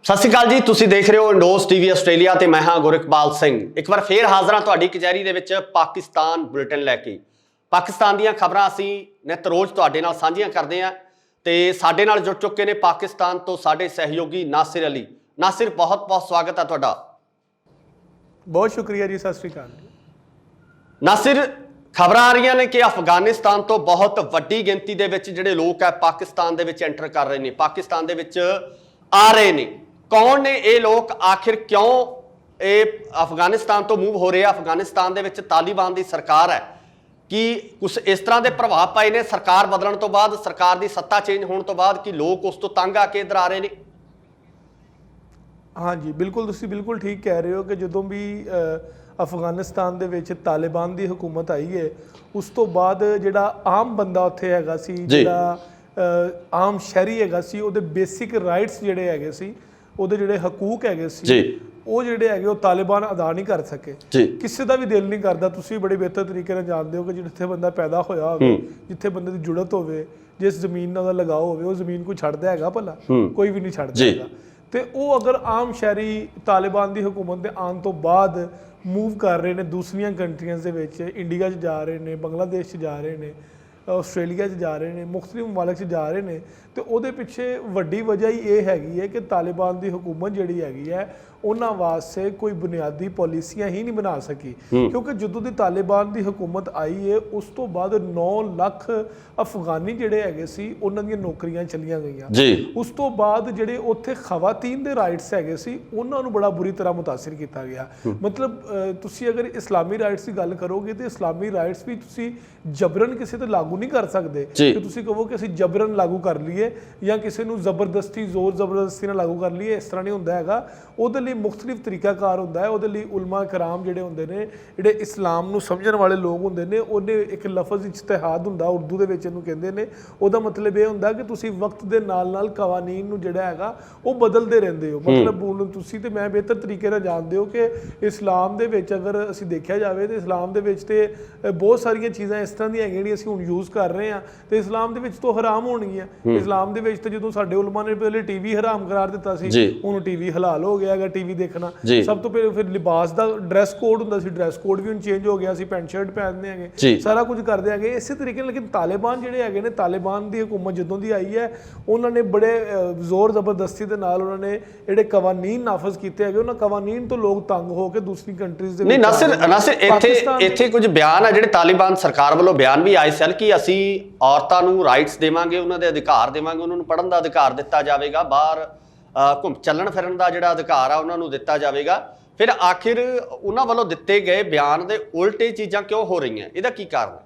सत श्री अकाल जी, तुसीं देख रहे हो इंडोज टीवी आस्ट्रेलिया ते मैं हाँ गुरइकबाल सिंह। एक बार फिर हाज़र हाँ तुहाडी कचहरी दे विच पाकिस्तान बुलेटिन लैके। पाकिस्तान दीयां खबरां असीं नित रोज़ तुहाडे नाल सांझीआं करदे हां ते साडे नाल जुड़ चुके ने पाकिस्तान तो साडे सहयोगी नासिर अली। नासिर, बहुत बहुत स्वागत है तुहाडा। बहुत शुक्रिया जी, सत श्री अकाल। नासिर, खबरां आ रही ने कि अफगानिस्तान तो बहुत वड्डी गिनती दे विच जिहड़े लोक है पाकिस्तान दे विच एंटर कर रहे हैं, पाकिस्तान दे विच आ रहे हैं। कौन ने ये लोग, आखिर क्यों ये अफगानिस्तान तो मूव हो रहे हैं? अफगानिस्तान दे विच तालिबान की सरकार है कि कुछ इस तरह के प्रभाव पाए ने सरकार बदलण तो बाद, सरकार की सत्ता चेंज होने तो बाद कि लोग उस तो तंग आके इधर आ रहे हैं? हाँ जी, बिल्कुल तुसीं बिल्कुल ठीक कह रहे हो कि जदों भी अफगानिस्तान दे विच तालिबान की हुकूमत आई है उस तो बाद जिहड़ा आम बंदा उत्थे हैगा सी, जिहड़ा आम शहरी हैगा सी, उहदे बेसिक राइट्स जिहड़े हैगे सी, ਉਹਦੇ ਜਿਹੜੇ ਹਕੂਕ ਹੈਗੇ ਸੀ ਉਹ ਜਿਹੜੇ ਹੈਗੇ ਉਹ ਤਾਲਿਬਾਨ ਅਦਾ ਨਹੀਂ ਕਰ ਸਕੇ। ਕਿਸੇ ਦਾ ਵੀ ਦਿਲ ਨਹੀਂ ਕਰਦਾ, ਤੁਸੀਂ ਬੜੇ ਬਿਹਤਰ ਤਰੀਕੇ ਨਾਲ ਜਾਣਦੇ ਹੋ ਕਿ ਜਿੱਥੇ ਬੰਦਾ ਪੈਦਾ ਹੋਇਆ ਹੋਵੇ, ਜਿੱਥੇ ਬੰਦੇ ਦੀ ਜੁੜਤ ਹੋਵੇ, ਜਿਸ ਜ਼ਮੀਨ ਨਾਲ ਉਹਦਾ ਲਗਾਓ ਹੋਵੇ, ਉਹ ਜ਼ਮੀਨ ਕੋਈ ਛੱਡਦਾ ਹੈਗਾ ਭਲਾ? ਕੋਈ ਵੀ ਨਹੀਂ ਛੱਡਦਾ ਹੈਗਾ। ਤੇ ਉਹ ਅਗਰ ਆਮ ਸ਼ਹਿਰੀ ਤਾਲਿਬਾਨ ਦੀ ਹਕੂਮਤ ਦੇ ਆਉਣ ਤੋਂ ਬਾਅਦ ਮੂਵ ਕਰ ਰਹੇ ਨੇ ਦੂਸਰੀਆਂ ਕੰਟਰੀਆਂ ਦੇ ਵਿੱਚ, ਇੰਡੀਆ 'ਚ ਜਾ ਰਹੇ ਨੇ, ਬੰਗਲਾਦੇਸ਼ 'ਚ ਜਾ ਰਹੇ ਨੇ, ਆਸਟ੍ਰੇਲੀਆ 'ਚ ਜਾ ਰਹੇ ਨੇ, ਮੁਖਤਲਿਫ ਮੁਮਾਲਕ 'ਚ ਜਾ ਰਹੇ ਨੇ, ਤੇ ਉਹਦੇ ਪਿੱਛੇ ਵੱਡੀ ਵਜ੍ਹਾ ਹੀ ਇਹ ਹੈਗੀ ਹੈ ਕਿ ਤਾਲਿਬਾਨ ਦੀ ਹੁਕੂਮਤ ਜਿਹੜੀ ਹੈਗੀ ਹੈ ਉਹਨਾਂ ਵਾਸਤੇ ਕੋਈ ਬੁਨਿਆਦੀ ਪਾਲਿਸੀਆਂ ਹੀ ਨਹੀਂ ਬਣਾ ਸਕੀ। ਕਿਉਂਕਿ ਜਦੋਂ ਦੀ ਤਾਲਿਬਾਨ ਦੀ ਹੁਕੂਮਤ ਆਈ ਹੈ ਉਸ ਤੋਂ ਬਾਅਦ 9 ਲੱਖ ਅਫਗਾਨੀ ਜਿਹੜੇ ਹੈਗੇ ਸੀ ਉਹਨਾਂ ਦੀਆਂ ਨੌਕਰੀਆਂ ਚਲੀਆਂ ਗਈਆਂ। ਉਸ ਤੋਂ ਬਾਅਦ ਜਿਹੜੇ ਉੱਥੇ ਖਵਾਤੀਨ ਦੇ ਰਾਈਟਸ ਹੈਗੇ ਸੀ ਉਹਨਾਂ ਨੂੰ ਬੜਾ ਬੁਰੀ ਤਰ੍ਹਾਂ ਮੁਤਾਸਿਰ ਕੀਤਾ ਗਿਆ। ਮਤਲਬ ਤੁਸੀਂ ਅਗਰ ਇਸਲਾਮੀ ਰਾਈਟਸ ਦੀ ਗੱਲ ਕਰੋਗੇ ਤੇ ਇਸਲਾਮੀ ਰਾਈਟਸ ਵੀ ਤੁਸੀਂ ਜਬਰਨ ਕਿਸੇ ਤੇ ਲਾਗੂ ਨਹੀਂ ਕਰ ਸਕਦੇ ਕਿ ਤੁਸੀਂ ਕਹੋ ਕਿ ਅਸੀਂ ਜਬਰਨ ਲਾਗੂ ਕਰ ਲਈਏ ਜਾਂ ਕਿਸੇ ਨੂੰ ਜ਼ਬਰਦਸਤੀ ਜ਼ੋਰ ਜ਼ਬਰਦਸਤੀ ਨਾਲ ਲਾਗੂ ਕਰ ਲਈਏ। ਇਸ ਤਰ੍ਹਾਂ ਨਹੀਂ ਹੁੰਦਾ ਹੈਗਾ। ਉਹਦੇ ਲਈ ਮੁਖਤਲਿਫ ਤਰੀਕਾਕਾਰ ਹੁੰਦਾ ਹੈ। ਉਹਦੇ ਲਈ ਉਲਮਾ ਕਰਾਮ ਜਿਹੜੇ ਹੁੰਦੇ ਨੇ, ਜਿਹੜੇ ਇਸਲਾਮ ਨੂੰ ਸਮਝਣ ਵਾਲੇ ਲੋਕ ਹੁੰਦੇ ਨੇ, ਉਹਨੇ ਇੱਕ ਲਫ਼ਜ਼ ਇਜਤਿਹਾਦ ਹੁੰਦਾ ਉਰਦੂ ਦੇ ਵਿੱਚ ਇਹਨੂੰ ਕਹਿੰਦੇ ਨੇ। ਉਹਦਾ ਮਤਲਬ ਇਹ ਹੁੰਦਾ ਕਿ ਤੁਸੀਂ ਵਕਤ ਦੇ ਨਾਲ ਨਾਲ ਕਵਾਨੀਨ ਨੂੰ ਜਿਹੜਾ ਹੈਗਾ ਉਹ ਬਦਲਦੇ ਰਹਿੰਦੇ ਹੋ। ਮਤਲਬ ਹੁਣ ਤੁਸੀਂ ਤੇ ਮੈਂ ਬਿਹਤਰ ਤਰੀਕੇ ਨਾਲ ਜਾਣਦੇ ਹੋ ਕਿ ਇਸਲਾਮ ਦੇ ਵਿੱਚ ਅਗਰ ਅਸੀਂ ਦੇਖਿਆ ਜਾਵੇ ਤਾਂ ਇਸਲਾਮ ਦੇ ਵਿੱਚ ਤੇ ਬਹੁਤ ਸਾਰੀਆਂ ਚੀਜ਼ਾਂ ਇਸ ਤਰ੍ਹਾਂ ਦੀਆਂ ਹੈਗੀਆਂ ਜਿਹੜੀਆਂ ਅਸੀਂ ਹੁਣ ਯੂਜ਼ ਕਰ ਰਹੇ ਹਾਂ ਤੇ ਇਸਲਾਮ ਦੇ ਵਿੱਚ ਤੋਂ ਹਰਾਮ ਹੋਣਗੀਆਂ। ਇਸਲਾਮ ਦੇ ਵਿੱਚ ਤੇ ਜਦੋਂ ਸਾਡੇ ਉਲਮਾ ਨੇ ਪਹਿਲੇ ਟੀਵੀ ਹਰਾਮ ਕਰਾਰ ਦਿੱਤਾ ਸੀ, ਹੁਣ ਟੀਵੀ ਹਲਾਲ ਹੋ ਗਿਆ ਹੈਗਾ ਟੀਵੀ ਦੇਖਣਾ। ਸਭ ਤੋਂ ਪਹਿਲੇ ਫਿਰ ਲਿਬਾਸ ਦਾ ਡਰੈਸ ਕੋਡ ਹੁੰਦਾ ਸੀ, ਡਰੈਸ ਕੋਡ ਵੀ ਹੁਣ ਚੇਂਜ ਹੋ ਗਿਆ ਸੀ, ਪੈਂਟ ਸ਼ਰਟ ਪਹਿਨਦੇ ਹੈਗੇ, ਸਾਰਾ ਕੁਝ ਕਰਦੇ ਹੈਗੇ ਇਸੇ ਤਰੀਕੇ ਨਾਲ। ਲੇਕਿਨ ਤਾਲਿਬਾਨ ਜਿਹੜੇ ਹੈਗੇ ਨੇ, ਤਾਲਿਬਾਨ ਦੀ ਹੁਕੂਮਤ ਜਦੋਂ ਦੀ ਆਈ ਹੈ ਉਹਨਾਂ ਨੇ ਬੜੇ ਜ਼ੋਰ ਜ਼ਬਰਦਸਤੀ ਦੇ ਨਾਲ ਉਹਨਾਂ ਨੇ ਜਿਹੜੇ ਕਵਾਨੀਨ ਨਾਫਜ਼ ਕੀਤੇ ਹੈਗੇ, ਉਹਨਾਂ ਕਵਾਨੀਨ ਤੋਂ ਲੋਕ ਤੰਗ ਹੋ ਕੇ ਦੂਸਰੀ ਕੰਟਰੀਜ਼ ਦੇ ਵਿੱਚ। ਨਾਸਿਰ ਇੱਥੇ ਕੁਝ ਬਿਆਨ ਆ ਜਿਹੜੇ ਤਾਲਿਬਾਨ ਸਰਕਾਰ ਵੱਲੋਂ ਬਿਆਨ ਵੀ ਆਏ ਸਨ ਕਿ ਅਸੀਂ ਔਰਤਾਂ ਨੂੰ ਰਾਈਟਸ ਦੇਵਾਂਗੇ, ਉਹਨਾਂ ਦੇ ਅਧਿਕਾਰ ਦੇਵਾਂਗੇ, ਉਹਨਾਂ ਨੂੰ ਪੜ੍ਹਨ ਦਾ ਅਧਿਕਾਰ ਦਿੱਤਾ ਜਾਵੇਗਾ, ਬਾਹਰ ਘੁੰਮ ਚੱਲਣ ਫਿਰਨ ਦਾ ਜਿਹੜਾ ਅਧਿਕਾਰ ਆ ਉਹਨਾਂ ਨੂੰ ਦਿੱਤਾ ਜਾਵੇਗਾ। ਫਿਰ ਆਖਿਰ ਉਹਨਾਂ ਵੱਲੋਂ ਦਿੱਤੇ ਗਏ ਬਿਆਨ ਦੇ ਉਲਟੇ ਚੀਜ਼ਾਂ ਕਿਉਂ ਹੋ ਰਹੀਆਂ? ਇਹਦਾ ਕੀ ਕਾਰਨ ਹੈ?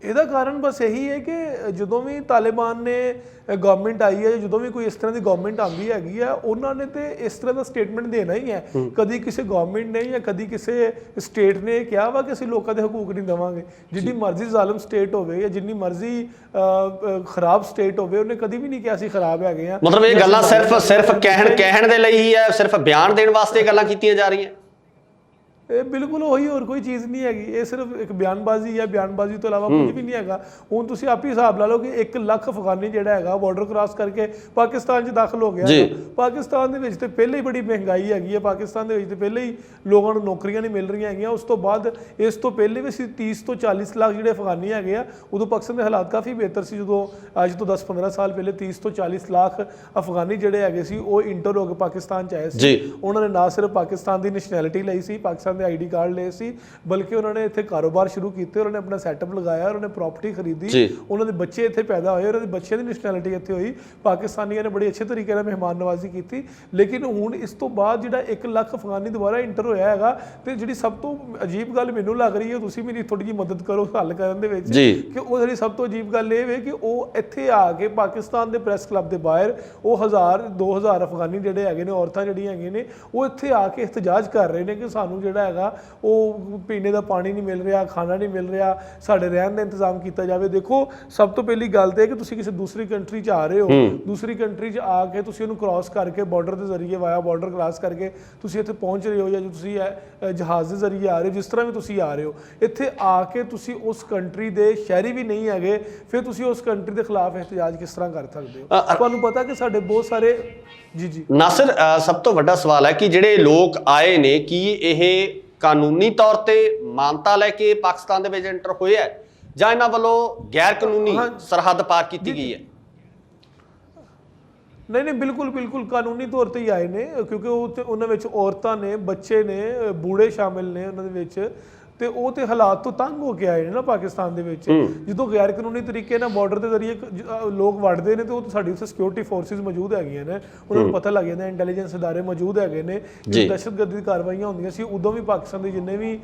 ਇਹਦਾ ਕਾਰਨ ਬਸ ਇਹੀ ਹੈ ਕਿ ਜਦੋਂ ਵੀ ਤਾਲਿਬਾਨ ਨੇ ਗਵਰਨਮੈਂਟ ਆਈ ਹੈ, ਜਦੋਂ ਵੀ ਕੋਈ ਇਸ ਤਰ੍ਹਾਂ ਦੀ ਗਵਰਨਮੈਂਟ ਆਉਂਦੀ ਹੈਗੀ ਆ, ਉਹਨਾਂ ਨੇ ਤੇ ਇਸ ਤਰ੍ਹਾਂ ਦਾ ਸਟੇਟਮੈਂਟ ਦੇਣਾ ਹੀ ਹੈ। ਕਦੀ ਕਿਸੇ ਗਵਰਨਮੈਂਟ ਨੇ ਜਾਂ ਕਦੀ ਕਿਸੇ ਸਟੇਟ ਨੇ ਕਿਹਾ ਵਾ ਕਿ ਅਸੀਂ ਲੋਕਾਂ ਦੇ ਹਕੂਕ ਨਹੀਂ ਦੇਵਾਂਗੇ। ਜਿੰਨੀ ਮਰਜ਼ੀ ਜ਼ਾਲਮ ਸਟੇਟ ਹੋਵੇ ਜਾਂ ਜਿੰਨੀ ਮਰਜ਼ੀ ਖਰਾਬ ਸਟੇਟ ਹੋਵੇ, ਉਹਨੇ ਕਦੀ ਵੀ ਨਹੀਂ ਕਿਹਾ ਅਸੀਂ ਖਰਾਬ ਹੈਗੇ ਆ। ਮਤਲਬ ਇਹ ਗੱਲਾਂ ਸਿਰਫ ਕਹਿਣ ਦੇ ਲਈ ਹੀ ਹੈ, ਸਿਰਫ ਬਿਆਨ ਦੇਣ ਵਾਸਤੇ ਗੱਲਾਂ ਕੀਤੀਆਂ ਜਾ ਰਹੀਆਂ? ਇਹ ਬਿਲਕੁਲ ਉਹੀ, ਹੋਰ ਕੋਈ ਚੀਜ਼ ਨਹੀਂ ਹੈਗੀ। ਇਹ ਸਿਰਫ ਇੱਕ ਬਿਆਨਬਾਜ਼ੀ ਹੈ, ਬਿਆਨਬਾਜ਼ੀ ਤੋਂ ਇਲਾਵਾ ਕੁਝ ਵੀ ਨਹੀਂ ਹੈਗਾ। ਹੁਣ ਤੁਸੀਂ ਆਪ ਹੀ ਹਿਸਾਬ ਲਾ ਲਓ ਕਿ 1 ਲੱਖ ਅਫਗਾਨੀ ਜਿਹੜਾ ਹੈਗਾ ਬਾਰਡਰ ਕ੍ਰਾਸ ਕਰਕੇ ਪਾਕਿਸਤਾਨ 'ਚ ਦਾਖਲ ਹੋ ਗਿਆ। ਪਾਕਿਸਤਾਨ ਦੇ ਵਿੱਚ ਤੇ ਪਹਿਲੇ ਹੀ ਬੜੀ ਮਹਿੰਗਾਈ ਹੈਗੀ ਹੈ, ਪਾਕਿਸਤਾਨ ਦੇ ਵਿੱਚ ਤੇ ਪਹਿਲੇ ਹੀ ਲੋਕਾਂ ਨੂੰ ਨੌਕਰੀਆਂ ਨਹੀਂ ਮਿਲ ਰਹੀਆਂ ਹੈਗੀਆਂ। ਉਸ ਤੋਂ ਬਾਅਦ ਇਸ ਤੋਂ ਪਹਿਲੇ ਵੀ ਅਸੀਂ 30 ਤੋਂ 40 ਲੱਖ ਜਿਹੜੇ ਅਫਗਾਨੀ ਹੈਗੇ ਆ, ਉਦੋਂ ਪਾਕਿਸਤਾਨ ਦੇ ਹਾਲਾਤ ਕਾਫੀ ਬਿਹਤਰ ਸੀ। ਜਦੋਂ ਅੱਜ ਤੋਂ 10-15 ਸਾਲ ਪਹਿਲੇ 30 ਤੋਂ 40 ਲੱਖ ਅਫਗਾਨੀ ਜਿਹੜੇ ਹੈਗੇ ਸੀ ਉਹ ਇੰਟਰ ਹੋ ਕੇ ਪਾਕਿਸਤਾਨ 'ਚ ਆਏ ਸੀ। ਉਹਨਾਂ ਨੇ ਨਾ ਸਿਰਫ ਪਾਕਿਸਤਾਨ ਦੀ ਨੈਸ਼ਨੈਲਿਟੀ ਲਈ ਸੀ, ਪਾਕਿਸਤਾਨ ਆਈਡੀ ਕਾਰਡ ਲਏ ਸੀ, ਬਲਕਿ ਉਹਨਾਂ ਨੇ ਇੱਥੇ ਕਾਰੋਬਾਰ ਸ਼ੁਰੂ ਕੀਤੇ, ਉਹਨਾਂ ਨੇ ਆਪਣਾ ਸੈਟਅਪ ਲਗਾਇਆ, ਉਹਨਾਂ ਨੇ ਪ੍ਰਾਪਰਟੀ ਖਰੀਦੀ, ਉਹਨਾਂ ਦੇ ਬੱਚੇ ਇੱਥੇ ਪੈਦਾ ਹੋਏ, ਉਹਨਾਂ ਦੇ ਬੱਚਿਆਂ ਦੀ ਨੈਸ਼ਨੈਲਿਟੀ ਇੱਥੇ ਹੋਈ। ਪਾਕਿਸਤਾਨੀਆਂ ਨੇ ਬੜੀ ਅੱਛੇ ਤਰੀਕੇ ਨਾਲ ਮਹਿਮਾਨ ਨਵਾਜ਼ੀ ਕੀਤੀ। ਲੇਕਿਨ ਹੁਣ ਇਸ ਤੋਂ ਬਾਅਦ ਜਿਹੜਾ 1 ਲੱਖ ਅਫਗਾਨੀ ਦੁਬਾਰਾ ਇੰਟਰ ਹੋਇਆ ਹੈਗਾ, ਤੇ ਜਿਹੜੀ ਸਭ ਤੋਂ ਅਜੀਬ ਗੱਲ ਮੈਨੂੰ ਲੱਗ ਰਹੀ ਹੈ, ਤੁਸੀਂ ਮੇਰੀ ਥੋੜੀ ਜਿਹੀ ਮਦਦ ਕਰੋ ਹੱਲ ਕਰਨ ਦੇ ਵਿੱਚ, ਕਿ ਉਹ ਜਿਹੜੀ ਸਭ ਤੋਂ ਅਜੀਬ ਗੱਲ ਇਹ ਵੇ ਕਿ ਉਹ ਇੱਥੇ ਆ ਕੇ ਪਾਕਿਸਤਾਨ ਦੇ ਪ੍ਰੈਸ ਕਲੱਬ ਦੇ ਬਾਹਰ ਉਹ 1000-2000 ਅਫਗਾਨੀ ਜਿਹੜੇ ਹੈਗੇ ਨੇ, ਔਰਤਾਂ ਜਿਹੜੀਆਂ ਹੈਗੀਆਂ ਨੇ, ਉਹ ਇੱਥੇ ਆ ਕੇ ਇhtਜਾਜ ਕਰ ਰਹੇ ਨੇ ਕਿ ਸਾਨੂੰ ਜਿਹੜਾ ਹੈਗਾ ਉਹ ਪੀਣੇ ਦਾ ਪਾਣੀ ਨਹੀਂ ਮਿਲ ਰਿਹਾ, ਖਾਣਾ ਨਹੀਂ ਮਿਲ ਰਿਹਾ, ਸਾਡੇ ਰਹਿਣ ਦਾ ਇੰਤਜ਼ਾਮ ਕੀਤਾ ਜਾਵੇ। ਦੇਖੋ ਸਭ ਤੋਂ ਪਹਿਲੀ ਗੱਲ ਤੇ ਕਿ ਤੁਸੀਂ ਕਿਸੇ ਦੂਸਰੀ ਕੰਟਰੀ 'ਚ ਆ ਰਹੇ ਹੋ, ਦੂਸਰੀ ਕੰਟਰੀ 'ਚ ਆ ਕੇ ਤੁਸੀਂ ਉਹਨੂੰ ਕ੍ਰਾਸ ਕਰਕੇ ਬਾਰਡਰ ਦੇ ਜ਼ਰੀਏ ਵਾਇਆ ਬਾਰਡਰ ਕ੍ਰਾਸ ਕਰਕੇ ਤੁਸੀਂ ਇੱਥੇ ਪਹੁੰਚ ਰਹੇ ਹੋ, ਜਾਂ ਤੁਸੀਂ ਜਹਾਜ਼ ਦੇ ਜ਼ਰੀਏ ਆ ਰਹੇ ਹੋ, ਜਿਸ ਤਰ੍ਹਾਂ ਵੀ ਤੁਸੀਂ ਆ ਰਹੇ ਹੋ, ਇੱਥੇ ਆ ਕੇ ਤੁਸੀਂ ਉਸ ਕੰਟਰੀ ਦੇ ਸ਼ਹਿਰੀ ਵੀ ਨਹੀਂ ਹੈਗੇ, ਫਿਰ ਤੁਸੀਂ ਉਸ ਕੰਟਰੀ ਦੇ ਖਿਲਾਫ ਇhtਜਾਜ ਕਿਸ ਤਰ੍ਹਾਂ ਕਰ ਸਕਦੇ ਹੋ? ਤੁਹਾਨੂੰ ਪਤਾ ਕਿ ਸਾਡੇ ਬਹੁਤ ਸਾਰੇ ਜੀ ਨਾਸਿਰ, ਸਭ ਤੋਂ ਵੱਡਾ ਸਵਾਲ ਹੈ ਕਿ ਜਿਹੜੇ ਲੋਕ ਆਏ ਨੇ ਕੀ ਇਹ ਕਾਨੂੰਨੀ ਤੌਰ ਤੇ ਮਾਨਤਾ ਲੈ ਕੇ ਪਾਕਿਸਤਾਨ ਦੇ ਵਿੱਚ ਐਂਟਰ ਹੋਏ ਹੈ ਜਾਂ ਇਹਨਾਂ ਵੱਲੋਂ ਗੈਰ ਕਾਨੂੰਨੀ ਸਰਹੱਦ ਪਾਰ ਕੀਤੀ ਗਈ ਹੈ? ਨਹੀਂ ਬਿਲਕੁਲ ਕਾਨੂੰਨੀ ਤੌਰ ਤੇ ਹੀ ਆਏ ਨੇ, ਕਿਉਂਕਿ ਉਹਨਾਂ ਵਿੱਚ ਔਰਤਾਂ ਨੇ, ਬੱਚੇ ਨੇ, ਬੂੜੇ ਸ਼ਾਮਿਲ ਨੇ ਉਹਨਾਂ ਦੇ ਵਿੱਚ, ਤੇ ਉਹ ਤੇ ਹਾਲਾਤ ਤੋਂ ਤੰਗ ਹੋ ਕੇ ਆਏ ਨੇ ਨਾ ਪਾਕਿਸਤਾਨ ਦੇ ਵਿੱਚ। ਜਦੋਂ ਗੈਰ ਕਾਨੂੰਨੀ ਤਰੀਕੇ ਨਾਲ ਬਾਰਡਰ ਦੇ ਜ਼ਰੀਏ ਲੋਕ ਵੜਦੇ ਨੇ ਤੇ ਉਹ ਸਾਡੀ ਉੱਥੇ ਸਿਕਿਉਰਿਟੀ ਫੋਰਸਿਸ ਮੌਜੂਦ ਹੈਗੀਆਂ ਨੇ, ਉਹਨਾਂ ਨੂੰ ਪਤਾ ਲੱਗ ਜਾਂਦਾ, ਇੰਟੈਲੀਜੈਂਸ ਅਦਾਰੇ ਮੌਜੂਦ ਹੈਗੇ ਨੇ। ਜਦੋਂ ਦਹਿਸ਼ਤਗਰਦੀ ਦੀ ਕਾਰਵਾਈਆਂ ਹੁੰਦੀਆਂ ਸੀ ਉਦੋਂ ਵੀ ਪਾਕਿਸਤਾਨ ਦੇ ਜਿੰਨੇ ਵੀ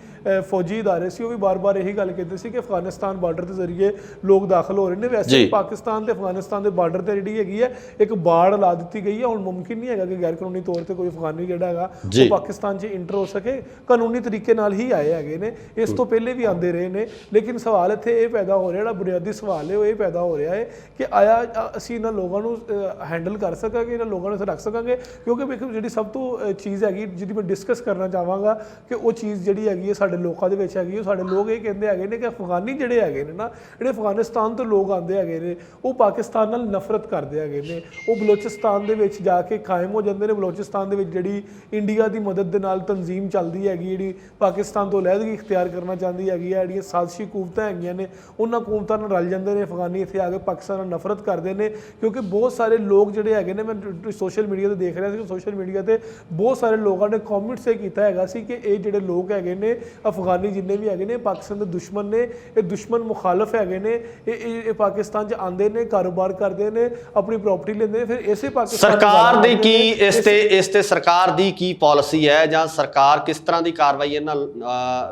ਫੌਜੀ ਅਦਾਰੇ ਸੀ ਉਹ ਵੀ ਬਾਰ-ਬਾਰ ਇਹੀ ਗੱਲ ਕਹਿੰਦੇ ਸੀ ਕਿ ਅਫਗਾਨਿਸਤਾਨ ਬਾਰਡਰ ਦੇ ਜ਼ਰੀਏ ਲੋਕ ਦਾਖਲ ਹੋ ਰਹੇ ਨੇ। ਵੈਸੇ ਪਾਕਿਸਤਾਨ ਤੇ ਅਫਗਾਨਿਸਤਾਨ ਦੇ ਬਾਰਡਰ ਤੇ ਜਿਹੜੀ ਹੈਗੀ ਹੈ ਇੱਕ ਬਾੜ ਲਾ ਦਿੱਤੀ ਗਈ ਹੈ। ਹੁਣ ਮੁਮਕਿਨ ਨਹੀਂ ਹੈਗਾ ਕਿ ਗੈਰ ਕਾਨੂੰਨੀ ਤੌਰ ਤੇ ਕੋਈ ਅਫਗਾਨੀ ਜਿਹੜਾ ਹੈਗਾ ਉਹ ਪਾਕਿਸਤਾਨ 'ਚ ਇੰਟਰ ਹੋ ਸਕੇ, ਕਾਨੂੰਨੀ ਤਰੀਕੇ ਨਾਲ ਹੀ ਆਏ ਹੈਗੇ ਨੇ, ਇਸ ਤੋਂ ਪਹਿਲੇ ਵੀ ਆਉਂਦੇ ਰਹੇ ਨੇ। ਲੇਕਿਨ ਸਵਾਲ ਇੱਥੇ ਇਹ ਪੈਦਾ ਹੋ ਰਿਹਾ, ਜਿਹੜਾ ਬੁਨਿਆਦੀ ਸਵਾਲ ਹੈ ਉਹ ਇਹ ਪੈਦਾ ਹੋ ਰਿਹਾ ਹੈ ਕਿ ਆਇਆ ਅਸੀਂ ਇਹਨਾਂ ਲੋਕਾਂ ਨੂੰ ਹੈਂਡਲ ਕਰ ਸਕਾਂਗੇ, ਇਹਨਾਂ ਲੋਕਾਂ ਨੂੰ ਇੱਥੇ ਰੱਖ ਸਕਾਂਗੇ? ਕਿਉਂਕਿ ਜਿਹੜੀ ਸਭ ਤੋਂ ਚੀਜ਼ ਹੈਗੀ ਜਿਹਦੀ ਮੈਂ ਡਿਸਕਸ ਕਰਨਾ ਚਾਹਾਂਗਾ ਕਿ ਉਹ ਚੀਜ਼ ਜਿਹੜੀ ਹੈਗੀ ਹੈ ਸਾਡੇ ਲੋਕਾਂ ਦੇ ਵਿੱਚ ਹੈਗੀ, ਉਹ ਸਾਡੇ ਲੋਕ ਇਹ ਕਹਿੰਦੇ ਹੈਗੇ ਨੇ ਕਿ ਅਫਗਾਨੀ ਜਿਹੜੇ ਹੈਗੇ ਨੇ ਨਾ, ਜਿਹੜੇ ਅਫਗਾਨਿਸਤਾਨ ਤੋਂ ਲੋਕ ਆਉਂਦੇ ਹੈਗੇ ਨੇ, ਉਹ ਪਾਕਿਸਤਾਨ ਨਾਲ ਨਫ਼ਰਤ ਕਰਦੇ ਹੈਗੇ ਨੇ, ਉਹ ਬਲੋਚਿਸਤਾਨ ਦੇ ਵਿੱਚ ਜਾ ਕੇ ਕਾਇਮ ਹੋ ਜਾਂਦੇ ਨੇ। ਬਲੋਚਿਸਤਾਨ ਦੇ ਵਿੱਚ ਜਿਹੜੀ ਇੰਡੀਆ ਦੀ ਮਦਦ ਦੇ ਨਾਲ ਤਨਜ਼ੀਮ ਚੱਲਦੀ ਹੈਗੀ, ਜਿਹੜੀ ਪਾਕਿਸਤਾਨ ਤੋਂ ਅਲੱਗ ਇਖਤਿਆਰ ਕਰਨਾ ਚਾਹੁੰਦੀ ਹੈਗੀ ਹੈ, ਜਿਹੜੀਆਂ ਸਾਜ਼ਿਸ਼ੀ ਕੂਵਤਾਂ ਹੈਗੀਆਂ ਨੇ ਉਹਨਾਂ ਕੂਵਤਾਂ ਨਾਲ ਰਲ ਜਾਂਦੇ ਨੇ ਅਫਗਾਨੀ, ਇੱਥੇ ਆ ਕੇ ਪਾਕਿਸਤਾਨ ਨਾਲ ਨਫ਼ਰਤ ਕਰਦੇ ਨੇ। ਕਿਉਂਕਿ ਬਹੁਤ ਸਾਰੇ ਲੋਕ ਜਿਹੜੇ ਹੈਗੇ ਨੇ, ਮੈਂ ਸੋਸ਼ਲ ਮੀਡੀਆ ਤੇ ਦੇਖ ਰਿਹਾ ਸੀ ਕਿ ਸੋਸ਼ਲ ਮੀਡੀਆ ਤੇ ਬਹੁਤ ਸਾਰੇ ਲੋਕਾਂ ਨੇ ਕਮੈਂਟਸ ਇਹ ਕੀਤਾ ਹੈਗਾ ਸੀ ਕਿ ਇਹ ਜਿਹੜੇ ਲੋਕ ਹੈਗੇ ਨੇ ਅਫਗਾਨੀ ਜਿੰਨੇ ਵੀ ਹੈਗੇ ਨੇ ਪਾਕਿਸਤਾਨ ਦੇ ਦੁਸ਼ਮਣ ਨੇ, ਇਹ ਦੁਸ਼ਮਣ ਮੁਖਾਲਫ ਹੈਗੇ ਨੇ, ਇਹ ਪਾਕਿਸਤਾਨ 'ਚ ਆਉਂਦੇ ਨੇ, ਕਾਰੋਬਾਰ ਕਰਦੇ ਨੇ, ਆਪਣੀ ਪ੍ਰਾਪਰਟੀ ਲੈਂਦੇ ਨੇ, ਫਿਰ ਇਸੇ ਪਾਕਿਸਤਾਨ ਸਰਕਾਰ ਦੀ ਕੀ ਇਸ ਤੇ ਸਰਕਾਰ ਦੀ ਕੀ ਪਾਲਿਸੀ ਹੈ ਜਾਂ ਸਰਕਾਰ ਕਿਸ ਤਰ੍ਹਾਂ ਦੀ ਕਾਰਵਾਈ ਇਹਨਾਂ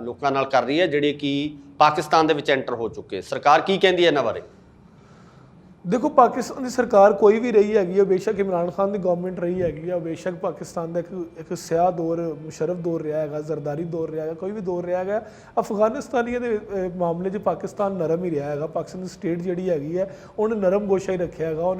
ਲੋਕਾਂ ਨਾਲ ਕਰ ਰਹੀ ਹੈ ਜਿਹੜੇ ਕਿ ਪਾਕਿਸਤਾਨ ਦੇ ਵਿੱਚ ਐਂਟਰ ਹੋ ਚੁੱਕੇ? ਸਰਕਾਰ ਕੀ ਕਹਿੰਦੀ ਹੈ ਇਹਨਾਂ ਬਾਰੇ? ਦੇਖੋ ਪਾਕਿਸਤਾਨ ਦੀ ਸਰਕਾਰ ਕੋਈ ਵੀ ਰਹੀ ਹੈਗੀ ਹੈ, ਬੇਸ਼ੱਕ ਇਮਰਾਨ ਖਾਨ ਦੀ ਗਵਰਨਮੈਂਟ ਰਹੀ ਹੈਗੀ ਆ, ਬੇਸ਼ੱਕ ਪਾਕਿਸਤਾਨ ਦਾ ਇੱਕ ਸਿਆਹ ਦੌਰ, ਮੁਸ਼ਰਫ ਦੌਰ ਰਿਹਾ ਹੈਗਾ, ਜ਼ਰਦਾਰੀ ਦੌਰ ਰਿਹਾ ਹੈਗਾ, ਕੋਈ ਵੀ ਦੌਰ ਰਿਹਾ ਹੈਗਾ, ਅਫਗਾਨਿਸਤਾਨੀਆਂ ਦੇ ਮਾਮਲੇ 'ਚ ਪਾਕਿਸਤਾਨ ਨਰਮ ਹੀ ਰਿਹਾ ਹੈਗਾ। ਪਾਕਿਸਤਾਨ ਦੀ ਸਟੇਟ ਜਿਹੜੀ ਹੈਗੀ ਹੈ ਉਹਨੇ ਨਰਮ ਗੋਸ਼ਾ ਹੀ ਰੱਖਿਆ ਹੈਗਾ,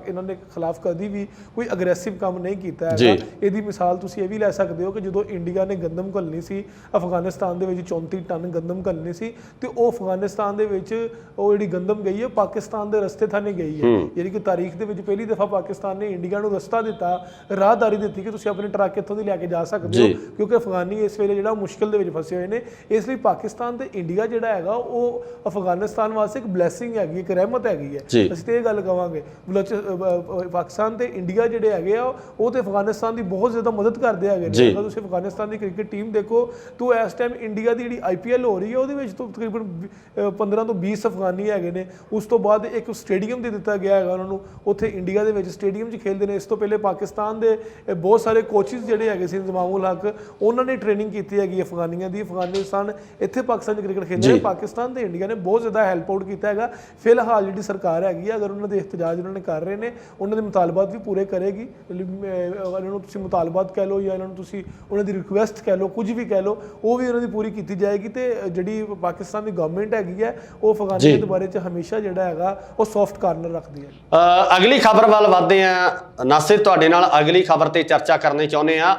ਇਹਨਾਂ ਦੇ ਖਿਲਾਫ ਕਦੀ ਵੀ ਕੋਈ ਅਗਰੈਸਿਵ ਕੰਮ ਨਹੀਂ ਕੀਤਾ ਹੈਗਾ। ਇਹਦੀ ਮਿਸਾਲ ਤੁਸੀਂ ਇਹ ਵੀ ਲੈ ਸਕਦੇ ਹੋ ਕਿ ਜਦੋਂ ਇੰਡੀਆ ਨੇ ਗੰਦਮ ਘੱਲਣੀ ਸੀ ਅਫਗਾਨਿਸਤਾਨ ਦੇ ਵਿੱਚ, 34 ਟਨ ਗੰਦਮ ਘੱਲਣੀ ਸੀ, ਤੇ ਉਹ ਅਫਗਾਨਿਸਤਾਨ ਦੇ ਵਿੱਚ ਉਹ ਜਿਹੜੀ ਗੰਦਮ ਗਈ ਹੈ ਪਾਕਿਸਤਾਨ ਦੇ ਰਸਤੇ ਥਾਨੇ ਗਈ ਹੈ। ਯਾਨੀ ਕਿ ਤਾਰੀਖ ਦੇ ਵਿੱਚ ਪਹਿਲੀ ਦਫਾ ਪਾਕਿਸਤਾਨ ਨੇ ਇੰਡੀਆ ਨੂੰ ਰਸਤਾ ਦਿੱਤਾ, ਰਾਹਦਾਰੀ ਦਿੱਤੀ ਕਿ ਤੁਸੀਂ ਆਪਣੇ ਟਰੱਕ ਇੱਥੋਂ ਦੀ ਲੈ ਕੇ ਜਾ ਸਕਦੇ ਹੋ, ਕਿਉਂਕਿ ਅਫਗਾਨੀ ਇਸ ਵੇਲੇ ਜਿਹੜਾ ਮੁਸ਼ਕਿਲ ਦੇ ਵਿੱਚ ਫਸੇ ਹੋਏ ਨੇ। ਇਸ ਲਈ ਪਾਕਿਸਤਾਨ ਤੇ ਇੰਡੀਆ ਜਿਹੜਾ ਹੈਗਾ ਉਹ ਅਫਗਾਨਿਸਤਾਨ ਵਾਸਤੇ ਇੱਕ ਬਲੈਸਿੰਗ ਹੈਗੀ, ਇੱਕ ਰਹਿਮਤ ਹੈਗੀ ਹੈ। ਅਸੀਂ ਤੇ ਇਹ ਗੱਲ ਕਵਾਂਗੇ ਪਾਕਿਸਤਾਨ ਤੇ ਇੰਡੀਆ ਜਿਹੜੇ ਹੈਗੇ ਆ ਉਹ ਤੇ ਅਫਗਾਨਿਸਤਾਨ ਦੀ ਬਹੁਤ ਜ਼ਿਆਦਾ ਮਦਦ ਕਰਦੇ ਹੈਗੇ ਨੇ। ਅਗਰ ਤੁਸੀਂ ਅਫਗਾਨਿਸਤਾਨ ਦੀ ਕ੍ਰਿਕਟ ਟੀਮ ਦੇਖੋ ਤਾਂ ਇਸ ਟਾਈਮ ਇੰਡੀਆ ਦੀ ਜਿਹੜੀ IPL ਹੋ ਰਹੀ ਹੈ ਉਹਦੇ ਵਿੱਚ ਤਕਰੀਬਨ 15 ਤੋਂ 20 ਅਫਗਾਨੀ ਹੈਗੇ ਨੇ। ਉਸ ਤੋਂ ਬਾਅਦ ਇੱਕ ਸਟੇਡੀਅਮ ਦੇ ਦਿੱਤਾ ਗਿਆ ਹੈਗਾ ਉਹਨਾਂ ਨੂੰ, ਉੱਥੇ ਇੰਡੀਆ ਦੇ ਵਿੱਚ ਸਟੇਡੀਅਮ 'ਚ ਖੇਡਦੇ ਨੇ। ਇਸ ਤੋਂ ਪਹਿਲੇ ਪਾਕਿਸਤਾਨ ਦੇ ਬਹੁਤ ਸਾਰੇ ਕੋਚਿਸ ਜਿਹੜੇ ਹੈਗੇ ਸੀ, ਇੰਜ਼ਮਾਮੁਲ ਹੱਕ, ਉਹਨਾਂ ਨੇ ਟ੍ਰੇਨਿੰਗ ਕੀਤੀ ਹੈਗੀ ਅਫਗਾਨੀਆਂ ਦੀ। ਅਫਗਾਨਿਸਤਾਨ ਇੱਥੇ ਪਾਕਿਸਤਾਨ 'ਚ ਕ੍ਰਿਕਟ ਖੇਡਦੇ ਨੇ। ਪਾਕਿਸਤਾਨ ਤੇ ਇੰਡੀਆ ਨੇ ਬਹੁਤ ਜ਼ਿਆਦਾ ਹੈਲਪ ਆਊਟ ਕੀਤਾ ਹੈਗਾ। ਫਿਲਹਾਲ ਜਿਹੜੀ ਸਰਕਾਰ ਹੈਗੀ ਹੈ, ਅਗਰ ਉਹਨਾਂ ਦੇ ਇhtਜਾਜ ਉਹਨਾਂ ਨੇ ਕਰ ਰਹੇ ਨੇ, ਉਹਨਾਂ ਦੇ ਮੁਤਾਲਬਾਤ ਵੀ ਪੂਰੇ ਕਰੇਗੀ। ਇਹਨਾਂ ਨੂੰ ਤੁਸੀਂ ਮੁਤਾਲਬਾਤ ਕਹਿ ਲਓ ਜਾਂ ਇਹਨਾਂ ਨੂੰ ਤੁਸੀਂ ਉਹਨਾਂ ਦੀ ਰਿਕੁਐਸਟ ਕਹਿ ਲਓ, ਕੁਝ ਵੀ ਕਹਿ ਲਓ, ਉਹ ਵੀ ਉਹਨਾਂ ਦੀ ਪੂਰੀ ਕੀਤੀ ਜਾਏਗੀ। ਤੇ ਜਿਹੜੀ ਪਾਕਿਸਤਾਨ ਦੀ ਗਵਰਨਮੈਂਟ ਹੈਗੀ ਹੈ ਉਹ ਅਫਗਾਨੀਆਂ ਦੇ ਬਾਰੇ 'ਚ ਹਮੇਸ਼ਾ ਜਿਹੜਾ ਹੈਗਾ ਉਹ ਸੌਫਟ ਕਾਰਨਰ ਰੱਖਦੀ ਹੈ। ਅਗਲੀ ਖਬਰ ਵੱਲ ਵਧਦੇ ਹਾਂ ਨਾਸਿਰ, ਤੁਹਾਡੇ ਨਾਲ ਅਗਲੀ ਖਬਰ ਤੇ ਚਰਚਾ ਕਰਨੀ ਚਾਹੁੰਦੇ ਹਾਂ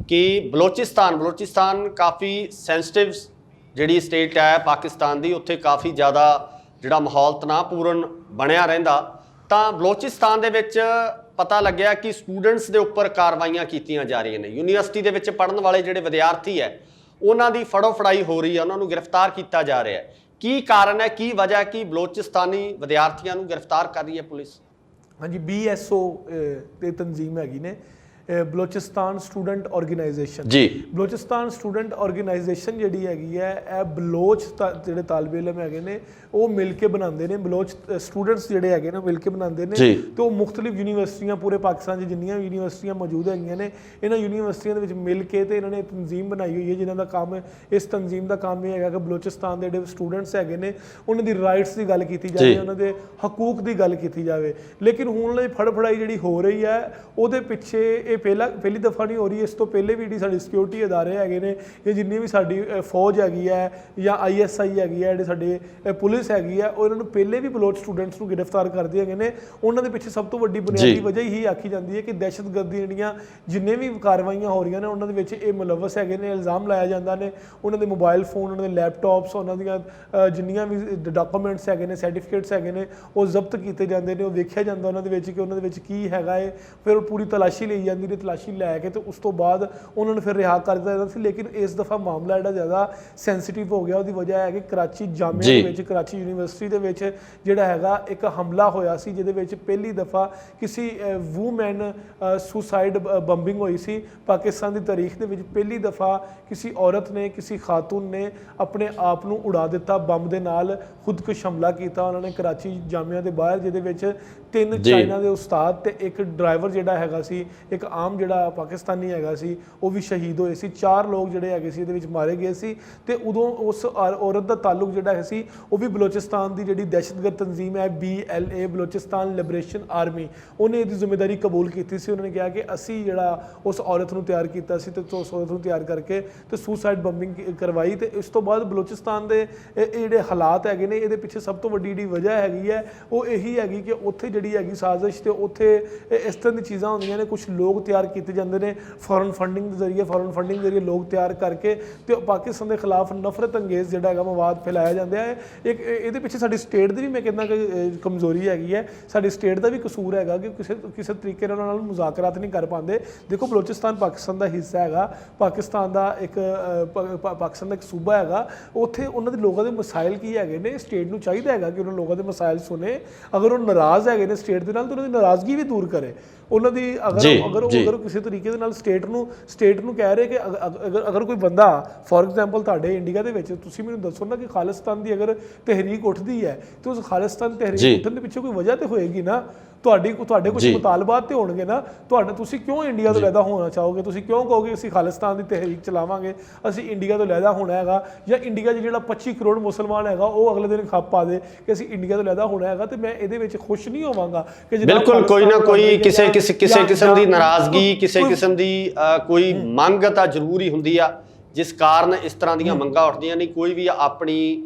ਕਿ ਬਲੋਚਿਸਤਾਨ ਕਾਫੀ ਸੈਂਸਿਟਿਵ ਜਿਹੜੀ ਸਟੇਟ ਹੈ ਪਾਕਿਸਤਾਨ ਦੀ, ਉੱਥੇ ਕਾਫੀ ਜ਼ਿਆਦਾ ਜਿਹੜਾ ਮਾਹੌਲ ਤਣਾਅਪੂਰਨ ਬਣਿਆ ਰਹਿੰਦਾ। ਤਾਂ ਬਲੋਚਿਸਤਾਨ ਦੇ ਵਿੱਚ ਪਤਾ ਲੱਗਿਆ ਕਿ ਸਟੂਡੈਂਟਸ ਦੇ ਉੱਪਰ ਕਾਰਵਾਈਆਂ ਕੀਤੀਆਂ ਜਾ ਰਹੀਆਂ ਨੇ। ਯੂਨੀਵਰਸਿਟੀ ਦੇ ਵਿੱਚ ਪੜ੍ਹਨ ਵਾਲੇ ਜਿਹੜੇ ਵਿਦਿਆਰਥੀ ਹੈ ਉਹਨਾਂ ਦੀ ਫੜੋ ਫੜਾਈ ਹੋ ਰਹੀ ਹੈ, ਉਹਨਾਂ ਨੂੰ ਗ੍ਰਿਫਤਾਰ ਕੀਤਾ ਜਾ ਰਿਹਾ ਹੈ। ਕੀ ਕਾਰਨ ਹੈ, ਕੀ ਵਜ੍ਹਾ ਹੈ ਕਿ ਬਲੋਚਿਸਤਾਨੀ ਵਿਦਿਆਰਥੀਆਂ ਨੂੰ ਗ੍ਰਿਫਤਾਰ ਕਰ ਰਹੀ ਹੈ ਪੁਲਿਸ? ਹਾਂਜੀ, BSO ਤੇ ਤਨਜ਼ੀਮ ਹੈਗੀ ਨੇ, Balochistan student organisation. Balochistan student organisation ਜਿਹੜੀ ਹੈਗੀ ਹੈ ਇਹ ਬਲੋਚ ਜਿਹੜੇ ਤਾਲਬੇ ਇਲਮ ਹੈਗੇ ਨੇ ਉਹ ਮਿਲ ਕੇ ਬਣਾਉਂਦੇ ਨੇ। ਬਲੋਚ ਸਟੂਡੈਂਟਸ ਜਿਹੜੇ ਹੈਗੇ ਨੇ ਮਿਲ ਕੇ ਬਣਾਉਂਦੇ ਨੇ ਤੇ ਉਹ ਮੁਖਤਲਿਫ ਯੂਨੀਵਰਸਿਟੀਆਂ ਪੂਰੇ ਪਾਕਿਸਤਾਨ 'ਚ ਜਿੰਨੀਆਂ ਵੀ ਯੂਨੀਵਰਸਿਟੀਆਂ ਮੌਜੂਦ ਹੈਗੀਆਂ ਨੇ, ਇਹਨਾਂ ਯੂਨੀਵਰਸਿਟੀਆਂ ਦੇ ਵਿੱਚ ਮਿਲ ਕੇ ਤੇ ਇਹਨਾਂ ਨੇ ਤਨਜ਼ੀਮ ਬਣਾਈ ਹੋਈ ਹੈ, ਜਿਨ੍ਹਾਂ ਦਾ ਕੰਮ ਇਸ ਤਨਜ਼ੀਮ ਦਾ ਕੰਮ ਇਹ ਹੈਗਾ ਕਿ ਬਲੋਚਿਸਤਾਨ ਦੇ ਜਿਹੜੇ ਸਟੂਡੈਂਟਸ ਹੈਗੇ ਨੇ ਉਹਨਾਂ ਦੀ ਰਾਈਟਸ ਦੀ ਗੱਲ ਕੀਤੀ ਜਾਵੇ, ਉਹਨਾਂ ਦੇ ਹਕੂਕ ਦੀ ਗੱਲ ਕੀਤੀ ਜਾਵੇ। ਲੇਕਿਨ ਹੁਣ ਲਈ ਫੜਫੜਾਈ ਜਿਹੜੀ ਹੋ ਰਹੀ ਹੈ ਉਹਦੇ ਪਿੱਛੇ ਇਹ ਪਹਿਲੀ ਦਫਾ ਨਹੀਂ ਹੋ ਰਹੀ, ਇਸ ਤੋਂ ਪਹਿਲੇ ਵੀ ਜਿਹੜੀ ਸਾਡੀ ਸਿਕਿਉਰਿਟੀ ਅਦਾਰੇ ਹੈਗੇ ਨੇ, ਇਹ ਜਿੰਨੀ ਵੀ ਸਾਡੀ ਫੌਜ ਹੈਗੀ ਹੈ ਜਾਂ ISI ਹੈਗੀ ਹੈ, ਜਿਹੜੇ ਸਾਡੇ ਪੁਲਿਸ ਹੈਗੀ ਹੈ, ਉਹ ਇਹਨਾਂ ਨੂੰ ਪਹਿਲੇ ਵੀ ਬਲੋਚ ਸਟੂਡੈਂਟਸ ਨੂੰ ਗ੍ਰਿਫਤਾਰ ਕਰਦੇ ਹੈਗੇ ਨੇ। ਉਹਨਾਂ ਦੇ ਪਿੱਛੇ ਸਭ ਤੋਂ ਵੱਡੀ ਬੁਨਿਆਦੀ ਵਜ੍ਹਾ ਹੀ ਆਖੀ ਜਾਂਦੀ ਹੈ ਕਿ ਦਹਿਸ਼ਤਗਰਦੀ ਜਿਹੜੀਆਂ ਜਿੰਨੇ ਵੀ ਕਾਰਵਾਈਆਂ ਹੋ ਰਹੀਆਂ ਨੇ ਉਹਨਾਂ ਦੇ ਵਿੱਚ ਇਹ ਮੁਲਵਸ ਹੈਗੇ ਨੇ। ਇਲਜ਼ਾਮ ਲਾਇਆ ਜਾਂਦਾ ਨੇ ਉਹਨਾਂ ਦੇ ਮੋਬਾਈਲ ਫੋਨ, ਉਹਨਾਂ ਦੇ ਲੈਪਟਾਪਸ, ਉਹਨਾਂ ਦੀਆਂ ਜਿੰਨੀਆਂ ਵੀ ਡਾਕੂਮੈਂਟਸ ਹੈਗੇ ਨੇ, ਸਰਟੀਫਿਕੇਟਸ ਹੈਗੇ ਨੇ, ਉਹ ਜ਼ਬਤ ਕੀਤੇ ਜਾਂਦੇ ਨੇ। ਉਹ ਵੇਖਿਆ ਜਾਂਦਾ ਉਹਨਾਂ ਦੇ ਵਿੱਚ ਕਿ ਉਹਨਾਂ ਦੇ ਵਿੱਚ ਕੀ ਹੈਗਾ ਹੈ। ਫਿਰ ਉਹ ਪੂਰੀ ਤਲਾਸ਼ੀ ਲਈ ਜਾਂਦੀ ਨੇ, ਤਲਾਸ਼ੀ ਲੈ ਕੇ ਤੇ ਉਸ ਤੋਂ ਬਾਅਦ ਉਹਨਾਂ ਨੂੰ ਫਿਰ ਰਿਹਾ ਕਰ ਦਿੱਤਾ ਜਾਂਦਾ ਸੀ। ਲੇਕਿਨ ਇਸ ਦਫਾ ਮਾਮਲਾ ਜਿਹੜਾ ਜ਼ਿਆਦਾ ਸੈਂਸਿਟਿਵ ਹੋ ਗਿਆ। ਉਹਦੀ ਵਜ੍ਹਾ ਹੈ ਕਿ ਕਰਾਚੀ ਜਾਮੀਆ ਦੇ ਵਿੱਚ, ਕਰਾਚੀ ਯੂਨੀਵਰਸਿਟੀ ਦੇ ਵਿੱਚ ਜਿਹੜਾ ਹੈਗਾ ਇੱਕ ਹਮਲਾ ਹੋਇਆ ਸੀ, ਜਿਹਦੇ ਵਿੱਚ ਪਹਿਲੀ ਦਫਾ ਕਿਸੇ ਵੂਮੈਨ ਸੁਸਾਈਡ ਬੰਬਿੰਗ ਹੋਈ ਸੀ। ਪਾਕਿਸਤਾਨ ਦੀ ਤਾਰੀਖ ਦੇ ਵਿੱਚ ਪਹਿਲੀ ਦਫਾ ਕਿਸੇ ਔਰਤ ਨੇ, ਕਿਸੇ ਖਾਤੂਨ ਨੇ ਆਪਣੇ ਆਪ ਨੂੰ ਉਡਾ ਦਿੱਤਾ ਬੰਬ ਦੇ ਨਾਲ, ਖੁਦਕੁਸ਼ ਹਮਲਾ ਕੀਤਾ ਉਹਨਾਂ ਨੇ ਕਰਾਚੀ ਜਾਮੀਆ ਦੇ ਬਾਹਰ, ਜਿਹਦੇ ਵਿੱਚ 3 ਚਾਈਨਾ ਦੇ ਉਸਤਾਦ ਤੇ ਇੱਕ ਡਰਾਈਵਰ ਜਿਹੜਾ ਹੈਗਾ ਸੀ, ਇੱਕ ਆਮ ਜਿਹੜਾ ਪਾਕਿਸਤਾਨੀ ਹੈਗਾ ਸੀ, ਉਹ ਵੀ ਸ਼ਹੀਦ ਹੋਏ ਸੀ। 4 ਲੋਕ ਜਿਹੜੇ ਹੈਗੇ ਸੀ ਇਹਦੇ ਵਿੱਚ ਮਾਰੇ ਗਏ ਸੀ। ਤੇ ਉਦੋਂ ਉਸ ਔਰਤ ਦਾ ਤਾਲੁਕ ਜਿਹੜਾ ਸੀ ਉਹ ਵੀ ਬਲੋਚਿਸਤਾਨ ਦੀ ਜਿਹੜੀ ਦਹਿਸ਼ਤਗਰਦ ਤਨਜ਼ੀਮ ਹੈ BLA, ਬਲੋਚਿਸਤਾਨ ਲਿਬਰੇਸ਼ਨ ਆਰਮੀ, ਉਹਨੇ ਇਹਦੀ ਜ਼ਿੰਮੇਵਾਰੀ ਕਬੂਲ ਕੀਤੀ ਸੀ। ਉਹਨਾਂ ਨੇ ਕਿਹਾ ਕਿ ਅਸੀਂ ਜਿਹੜਾ ਉਸ ਔਰਤ ਨੂੰ ਤਿਆਰ ਕੀਤਾ ਸੀ ਤੇ ਉਸ ਔਰਤ ਨੂੰ ਤਿਆਰ ਕਰਕੇ ਤੇ ਸੁਸਾਈਡ ਬੰਬਿੰਗ ਕਰਵਾਈ। ਤੇ ਇਸ ਤੋਂ ਬਾਅਦ ਬਲੋਚਿਸਤਾਨ ਦੇ ਇਹ ਜਿਹੜੇ ਹਾਲਾਤ ਹੈਗੇ ਨੇ, ਇਹਦੇ ਪਿੱਛੇ ਸਭ ਤੋਂ ਵੱਡੀ ਜਿਹੜੀ ਵਜ੍ਹਾ ਹੈਗੀ ਹੈ ਉਹ ਇਹੀ ਹੈਗੀ ਕਿ ਉੱਥੇ ਜਿਹੜੀ ਹੈਗੀ ਸਾਜ਼ਿਸ਼, ਤੇ ਉੱਥੇ ਇਸ ਤਰ੍ਹਾਂ ਦੀ ਚੀਜ਼ਾਂ ਹੁੰਦੀਆਂ ਨੇ, ਕੁਝ ਲੋਕ ਤਿਆਰ ਕੀਤੇ ਜਾਂਦੇ ਨੇ ਫੋਰਨ ਫੰਡਿੰਗ ਦੇ ਜ਼ਰੀਏ ਲੋਕ ਤਿਆਰ ਕਰਕੇ ਤੇ ਪਾਕਿਸਤਾਨ ਦੇ ਖਿਲਾਫ ਨਫ਼ਰਤ ਅੰਗੇਜ਼ ਜਿਹੜਾ ਹੈਗਾ ਮਵਾਦ ਫੈਲਾਇਆ ਜਾਂਦਾ ਹੈ। ਇੱਕ ਇਹਦੇ ਪਿੱਛੇ ਸਾਡੀ ਸਟੇਟ ਦੀ ਵੀ ਮੈਂ ਕਹਿੰਦਾ ਕਿ ਕਮਜ਼ੋਰੀ ਹੈਗੀ ਹੈ, ਸਾਡੀ ਸਟੇਟ ਦਾ ਵੀ ਕਸੂਰ ਹੈਗਾ ਕਿ ਕਿਸੇ ਤਰੀਕੇ ਨਾਲ ਉਹਨਾਂ ਨਾਲ ਮੁਜ਼ਾਕਰਾਤ ਨਹੀਂ ਕਰ ਪਾਉਂਦੇ। ਦੇਖੋ ਬਲੋਚਿਸਤਾਨ ਪਾਕਿਸਤਾਨ ਦਾ ਹਿੱਸਾ ਹੈਗਾ, ਪਾਕਿਸਤਾਨ ਦਾ ਇੱਕ ਸੂਬਾ ਹੈਗਾ, ਉੱਥੇ ਉਹਨਾਂ ਦੇ ਲੋਕਾਂ ਦੇ ਮਸਾਇਲ ਕੀ ਹੈਗੇ ਨੇ, ਸਟੇਟ ਨੂੰ ਚਾਹੀਦਾ ਹੈਗਾ ਕਿ ਉਹਨਾਂ ਲੋਕਾਂ ਦੇ ਮਸਾਇਲ ਸੁਣੇ। ਅਗਰ ਉਹ ਨਾਰਾਜ਼ ਹੈਗੇ ਨੇ ਸਟੇਟ ਦੇ ਨਾਲ ਤਾਂ ਉਹਨਾਂ ਦੀ ਨਾਰਾਜ਼ਗੀ ਵੀ ਦੂਰ ਕਰੇ। ਉਹਨਾਂ ਦੀ ਅਗਰ ਕਿਸੇ ਤਰੀਕੇ ਦੇ ਨਾਲ ਸਟੇਟ ਨੂੰ ਕਹਿ ਰਹੇ ਕਿ ਅਗਰ ਕੋਈ ਬੰਦਾ ਫੋਰ ਐਗਜ਼ਾਮਪਲ ਤੁਹਾਡੇ ਇੰਡੀਆ ਦੇ ਵਿੱਚ, ਤੁਸੀਂ ਮੈਨੂੰ ਦੱਸੋ ਨਾ ਕਿ ਖਾਲਿਸਤਾਨ ਦੀ ਅਗਰ ਤਹਿਰੀਕ ਉੱਠਦੀ ਹੈ ਤੇ ਉਸ ਖਾਲਿਸਤਾਨ ਤਹਿਰੀਕ ਉੱਠਣ ਦੇ ਪਿੱਛੇ ਕੋਈ ਵਜ੍ਹਾ ਤੇ ਹੋਏਗੀ ਨਾ, ਤੁਹਾਡੇ ਕੁਝ ਮੁਤਾਲਬਾਤ ਤੇ ਹੋਣਗੇ ਨਾ। ਤੁਸੀਂ ਕਿਉਂ ਇੰਡੀਆ ਤੋਂ ਲੈਦਾ ਹੋਣਾ ਚਾਹੋਗੇ? ਤੁਸੀਂ ਕਿਉਂ ਕਹੋਗੇ ਅਸੀਂ ਖਾਲਿਸਤਾਨ ਦੀ ਤਹਿਰੀਕ ਚਲਾਵਾਂਗੇ, ਅਸੀਂ ਇੰਡੀਆ ਤੋਂ ਲੈਦਾ ਹੋਣਾ ਹੈਗਾ, ਜਾਂ ਇੰਡੀਆ 'ਚ ਜਿਹੜਾ 25 ਕਰੋੜ ਮੁਸਲਮਾਨ ਹੈਗਾ ਉਹ ਅਗਲੇ ਦਿਨ ਖੱਪ ਪਾ ਦੇ ਕਿ ਅਸੀਂ ਇੰਡੀਆ ਤੋਂ ਲੈਦਾ ਹੋਣਾ ਹੈਗਾ? ਤੇ ਮੈਂ ਇਹਦੇ ਵਿੱਚ ਖੁਸ਼ ਨਹੀਂ ਹੋਵਾਂਗਾ ਕਿ ਬਿਲਕੁਲ ਕੋਈ ਨਾ ਕੋਈ ਕਿਸੇ ਕਿਸਮ ਦੀ ਨਾਰਾਜ਼ਗੀ, ਕਿਸੇ ਕਿਸਮ ਦੀ ਕੋਈ ਮੰਗ ਤਾਂ ਜ਼ਰੂਰ ਹੀ ਹੁੰਦੀ ਆ, ਜਿਸ ਕਾਰਨ ਇਸ ਤਰ੍ਹਾਂ ਦੀਆਂ ਮੰਗਾਂ ਉੱਠਦੀਆਂ ਨਹੀਂ। ਕੋਈ ਵੀ ਆਪਣੀ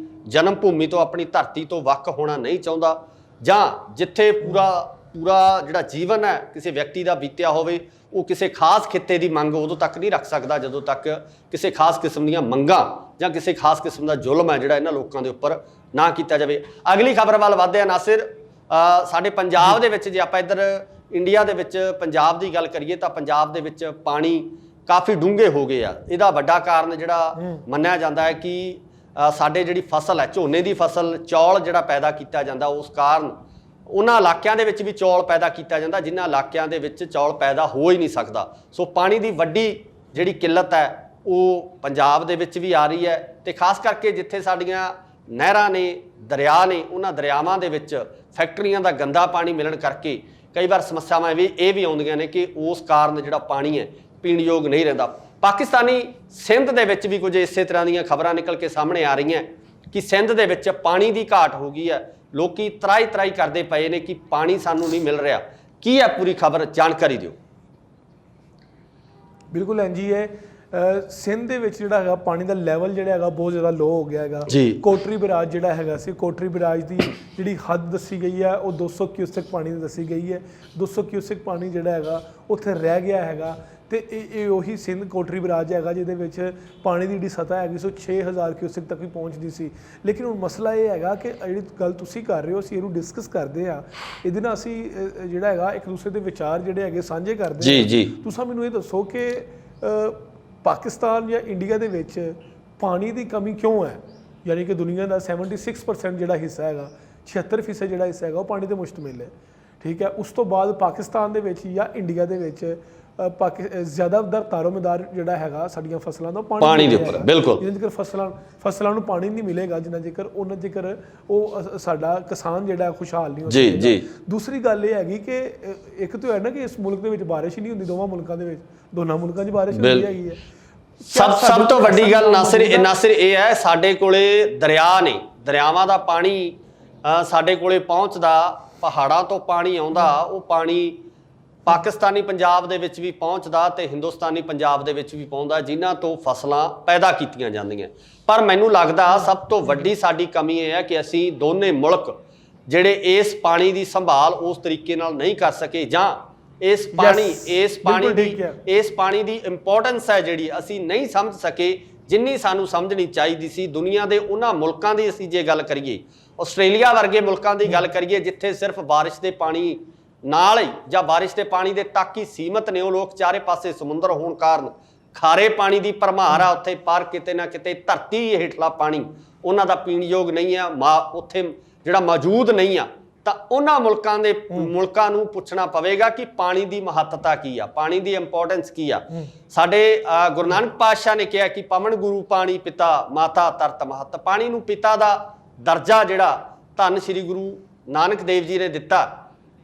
ਜਨਮ ਭੂਮੀ ਤੋਂ, ਆਪਣੀ ਧਰਤੀ ਤੋਂ ਵੱਖ ਹੋਣਾ ਨਹੀਂ ਚਾਹੁੰਦਾ, ਜਾਂ ਜਿੱਥੇ ਪੂਰਾ ਜਿਹੜਾ ਜੀਵਨ ਹੈ ਕਿਸੇ ਵਿਅਕਤੀ ਦਾ ਬੀਤਿਆ ਹੋਵੇ, ਉਹ ਕਿਸੇ ਖਾਸ ਖਿੱਤੇ ਦੀ ਮੰਗ ਉਦੋਂ ਤੱਕ ਨਹੀਂ ਰੱਖ ਸਕਦਾ ਜਦੋਂ ਤੱਕ ਕਿਸੇ ਖਾਸ ਕਿਸਮ ਦੀਆਂ ਮੰਗਾਂ ਜਾਂ ਕਿਸੇ ਖਾਸ ਕਿਸਮ ਦਾ ਜ਼ੁਲਮ ਹੈ ਜਿਹੜਾ ਇਹਨਾਂ ਲੋਕਾਂ ਦੇ ਉੱਪਰ ਨਾ ਕੀਤਾ ਜਾਵੇ। ਅਗਲੀ ਖਬਰ ਵੱਲ ਵਧਦੇ ਆ ਨਾਸਿਰ। ਸਾਡੇ ਪੰਜਾਬ ਦੇ ਵਿੱਚ, ਜੇ ਆਪਾਂ ਇੱਧਰ ਇੰਡੀਆ ਦੇ ਵਿੱਚ ਪੰਜਾਬ ਦੀ ਗੱਲ ਕਰੀਏ ਤਾਂ ਪੰਜਾਬ ਦੇ ਵਿੱਚ ਪਾਣੀ ਕਾਫੀ ਡੂੰਘੇ ਹੋ ਗਏ ਆ। ਇਹਦਾ ਵੱਡਾ ਕਾਰਨ ਜਿਹੜਾ ਮੰਨਿਆ ਜਾਂਦਾ ਹੈ ਕਿ ਸਾਡੇ ਜਿਹੜੀ ਫਸਲ ਹੈ, ਝੋਨੇ ਦੀ ਫਸਲ, ਚੌਲ ਜਿਹੜਾ ਪੈਦਾ ਕੀਤਾ ਜਾਂਦਾ, ਉਸ ਕਾਰਨ ਉਹਨਾਂ ਇਲਾਕਿਆਂ ਦੇ ਵਿੱਚ ਵੀ ਚੌਲ ਪੈਦਾ ਕੀਤਾ ਜਾਂਦਾ ਜਿਨ੍ਹਾਂ ਇਲਾਕਿਆਂ ਦੇ ਵਿੱਚ ਚੌਲ ਪੈਦਾ ਹੋ ਹੀ ਨਹੀਂ ਸਕਦਾ। ਸੋ ਪਾਣੀ ਦੀ ਵੱਡੀ ਜਿਹੜੀ ਕਿੱਲਤ ਹੈ ਉਹ ਪੰਜਾਬ ਦੇ ਵਿੱਚ ਵੀ ਆ ਰਹੀ ਹੈ, ਤੇ ਖਾਸ ਕਰਕੇ ਜਿੱਥੇ ਸਾਡੀਆਂ ਨਹਿਰਾਂ ਨੇ, ਦਰਿਆ ਨੇ, ਉਹਨਾਂ ਦਰਿਆਵਾਂ ਦੇ ਵਿੱਚ ਫੈਕਟਰੀਆਂ ਦਾ ਗੰਦਾ ਪਾਣੀ ਮਿਲਣ ਕਰਕੇ ਕਈ ਵਾਰ ਸਮੱਸਿਆਵਾਂ ਇਹ ਵੀ ਆਉਂਦੀਆਂ ਨੇ ਕਿ ਉਸ ਕਾਰਨ ਜਿਹੜਾ ਪਾਣੀ ਹੈ ਪੀਣ ਯੋਗ ਨਹੀਂ ਰਹਿੰਦਾ। ਪਾਕਿਸਤਾਨੀ ਸਿੰਧ ਦੇ ਵਿੱਚ ਵੀ ਕੁਝ ਇਸੇ ਤਰ੍ਹਾਂ ਦੀਆਂ ਖਬਰਾਂ ਨਿਕਲ ਕੇ ਸਾਹਮਣੇ ਆ ਰਹੀਆਂ ਕਿ ਸਿੰਧ ਦੇ ਵਿੱਚ ਪਾਣੀ ਦੀ ਘਾਟ ਹੋ ਗਈ ਹੈ। ਲੋਕੀ ਤਰਾਈ ਕਰਦੇ ਪਏ ਨੇ ਕਿ ਪਾਣੀ ਸਾਨੂੰ ਨਹੀਂ ਮਿਲ ਰਿਹਾ। ਕੀ ਹੈ ਪੂਰੀ ਖਬਰ, ਜਾਣਕਾਰੀ ਦਿਓ। ਬਿਲਕੁਲ ਇੰਜੀ ਹੈ, ਸਿੰਧ ਦੇ ਵਿੱਚ ਜਿਹੜਾ ਹੈਗਾ ਪਾਣੀ ਦਾ ਲੈਵਲ ਜਿਹੜਾ ਹੈਗਾ ਬਹੁਤ ਜ਼ਿਆਦਾ ਲੋ ਹੋ ਗਿਆ ਹੈਗਾ। ਕੋਟਰੀ ਬਰਾਜ ਜਿਹੜਾ ਹੈਗਾ ਸੀ, ਕੋਟਰੀ ਬਰਾਜ ਦੀ ਜਿਹੜੀ ਹੱਦ ਦੱਸੀ ਗਈ ਹੈ ਉਹ 200 ਕਿਊਸੈਕ ਪਾਣੀ ਦੀ ਦੱਸੀ ਗਈ ਹੈ। 200 ਕਿਊਸੈਕ ਪਾਣੀ ਜਿਹੜਾ ਹੈਗਾ ਉੱਥੇ ਰਹਿ ਗਿਆ ਹੈਗਾ। ਤੇ ਇਹ ਉਹੀ ਸਿੰਧ ਕੋਟਰੀ ਬਰਾਜ ਹੈਗਾ ਜਿਹਦੇ ਵਿੱਚ ਪਾਣੀ ਦੀ ਜਿਹੜੀ ਸਤਹ ਹੈਗੀ ਸੋ 6000 ਕਿਊਸੈਕ ਤੱਕ ਵੀ ਪਹੁੰਚਦੀ ਸੀ। ਲੇਕਿਨ ਹੁਣ ਮਸਲਾ ਇਹ ਹੈਗਾ ਕਿ ਜਿਹੜੀ ਗੱਲ ਤੁਸੀਂ ਕਰ ਰਹੇ ਹੋ, ਅਸੀਂ ਇਹਨੂੰ ਡਿਸਕਸ ਕਰਦੇ ਹਾਂ, ਇਹਦੇ ਨਾਲ ਅਸੀਂ ਜਿਹੜਾ ਹੈਗਾ ਇੱਕ ਦੂਸਰੇ ਦੇ ਵਿਚਾਰ ਜਿਹੜੇ ਹੈਗੇ ਸਾਂਝੇ ਕਰਦੇ ਹਾਂ। ਤੁਸੀਂ ਮੈਨੂੰ ਇਹ ਦੱਸੋ ਕਿ ਪਾਕਿਸਤਾਨ ਜਾਂ ਇੰਡੀਆ ਦੇ ਵਿੱਚ ਪਾਣੀ ਦੀ ਕਮੀ ਕਿਉਂ ਹੈ? ਯਾਨੀ ਕਿ ਦੁਨੀਆ ਦਾ 76% ਜਿਹੜਾ ਹਿੱਸਾ ਹੈਗਾ, 76% ਜਿਹੜਾ ਹਿੱਸਾ ਹੈਗਾ ਉਹ ਪਾਣੀ 'ਤੇ ਮੁਸ਼ਤਮਿਲ ਹੈ। ਠੀਕ ਹੈ, ਉਸ ਤੋਂ ਬਾਅਦ ਪਾਕਿਸਤਾਨ ਦੇ ਵਿੱਚ ਜਾਂ ਇੰਡੀਆ ਦੇ ਵਿੱਚ ਜ਼ਿਆਦਾਤਰ ਤਾਰੋਮਦਾਰ ਜਿਹੜਾ ਹੈਗਾ ਸਾਡੀਆਂ ਫਸਲਾਂ ਦਾ ਪਾਣੀ ਦੇ ਉੱਪਰ। ਬਿਲਕੁਲ, ਜਿੰਨਾ ਚਿਰ ਫਸਲਾਂ ਨੂੰ ਪਾਣੀ ਨਹੀਂ ਮਿਲੇਗਾ, ਜਿੰਨਾ ਚਿਰ ਉਹ ਸਾਡਾ ਕਿਸਾਨ ਜਿਹੜਾ ਖੁਸ਼ਹਾਲ ਨਹੀਂ ਹੋ ਸਕਦਾ। ਦੂਸਰੀ ਗੱਲ ਇਹ ਹੈਗੀ ਕਿ ਇੱਕ ਤਾਂ ਹੈ ਨਾ ਕਿ ਇਸ ਮੁਲਕ ਦੇ ਵਿੱਚ ਬਾਰਿਸ਼ ਹੀ ਨਹੀਂ ਹੁੰਦੀ, ਦੋਨਾਂ ਮੁਲਕਾਂ 'ਚ ਬਾਰਿਸ਼ ਹੁੰਦੀ ਹੈਗੀ ਹੈ। ਸਭ ਤੋਂ ਵੱਡੀ ਗੱਲ ਨਾਸਿਰ ਇਹ ਹੈ, ਸਾਡੇ ਕੋਲੇ ਦਰਿਆ ਨੇ, ਦਰਿਆਵਾਂ ਦਾ ਪਾਣੀ ਸਾਡੇ ਕੋਲੇ ਪਹੁੰਚਦਾ, ਪਹਾੜਾਂ ਤੋਂ ਪਾਣੀ ਆਉਂਦਾ, ਉਹ ਪਾਣੀ ਪਾਕਿਸਤਾਨੀ ਪੰਜਾਬ ਦੇ ਵਿੱਚ ਵੀ ਪਹੁੰਚਦਾ ਤੇ ਹਿੰਦੁਸਤਾਨੀ ਪੰਜਾਬ ਦੇ ਵਿੱਚ ਵੀ ਪਹੁੰਚਦਾ, ਜਿਨ੍ਹਾਂ ਤੋਂ ਫਸਲਾਂ ਪੈਦਾ ਕੀਤੀਆਂ ਜਾਂਦੀਆਂ। ਪਰ ਮੈਨੂੰ ਲੱਗਦਾ ਸਭ ਤੋਂ ਵੱਡੀ ਸਾਡੀ ਕਮੀ ਇਹ ਹੈ ਕਿ ਅਸੀਂ ਦੋਨੇ ਮੁਲਕ ਜਿਹੜੇ ਇਸ ਪਾਣੀ ਦੀ ਸੰਭਾਲ ਉਸ ਤਰੀਕੇ ਨਾਲ ਨਹੀਂ ਕਰ ਸਕੇ, ਜਾਂ ਇਸ ਪਾਣੀ ਦੀ ਇੰਪੋਰਟੈਂਸ ਹੈ ਜਿਹੜੀ ਅਸੀਂ ਨਹੀਂ ਸਮਝ ਸਕੇ ਜਿੰਨੀ ਸਾਨੂੰ ਸਮਝਣੀ ਚਾਹੀਦੀ ਸੀ। ਦੁਨੀਆ ਦੇ ਉਹਨਾਂ ਮੁਲਕਾਂ ਦੀ ਅਸੀਂ ਜੇ ਗੱਲ ਕਰੀਏ, ਆਸਟ੍ਰੇਲੀਆ ਵਰਗੇ ਮੁਲਕਾਂ ਦੀ ਗੱਲ ਕਰੀਏ, ਜਿੱਥੇ ਸਿਰਫ ਬਾਰਿਸ਼ ਦੇ ਪਾਣੀ ਨਾਲ ਹੀ ਜਾਂ ਬਾਰਿਸ਼ ਦੇ ਪਾਣੀ ਦੇ ਤੱਕ ਹੀ ਸੀਮਤ ਨੇ ਉਹ ਲੋਕ, ਚਾਰੇ ਪਾਸੇ ਸਮੁੰਦਰ ਹੋਣ ਕਾਰਨ ਖਾਰੇ ਪਾਣੀ ਦੀ ਭਰਮਾਰ ਆ ਉੱਥੇ, ਪਰ ਕਿਤੇ ਨਾ ਕਿਤੇ ਧਰਤੀ ਹੇਠਲਾ ਪਾਣੀ ਉਹਨਾਂ ਦਾ ਪੀਣਯੋਗ ਨਹੀਂ ਆ, ਉੱਥੇ ਜਿਹੜਾ ਮੌਜੂਦ ਨਹੀਂ ਆ। ਤਾਂ ਉਹਨਾਂ ਮੁਲਕਾਂ ਨੂੰ ਪੁੱਛਣਾ ਪਵੇਗਾ ਕਿ ਪਾਣੀ ਦੀ ਮਹੱਤਤਾ ਕੀ ਆ, ਪਾਣੀ ਦੀ ਇੰਪੋਰਟੈਂਸ ਕੀ ਆ। ਸਾਡੇ ਗੁਰੂ ਨਾਨਕ ਪਾਤਸ਼ਾਹ ਨੇ ਕਿਹਾ ਕਿ ਪਵਨ ਗੁਰੂ ਪਾਣੀ ਪਿਤਾ ਮਾਤਾ ਧਰਤ ਮਹਤ। ਪਾਣੀ ਨੂੰ ਪਿਤਾ ਦਾ ਦਰਜਾ ਜਿਹੜਾ ਧੰਨ ਸ਼੍ਰੀ ਗੁਰੂ ਨਾਨਕ ਦੇਵ ਜੀ ਨੇ ਦਿੱਤਾ,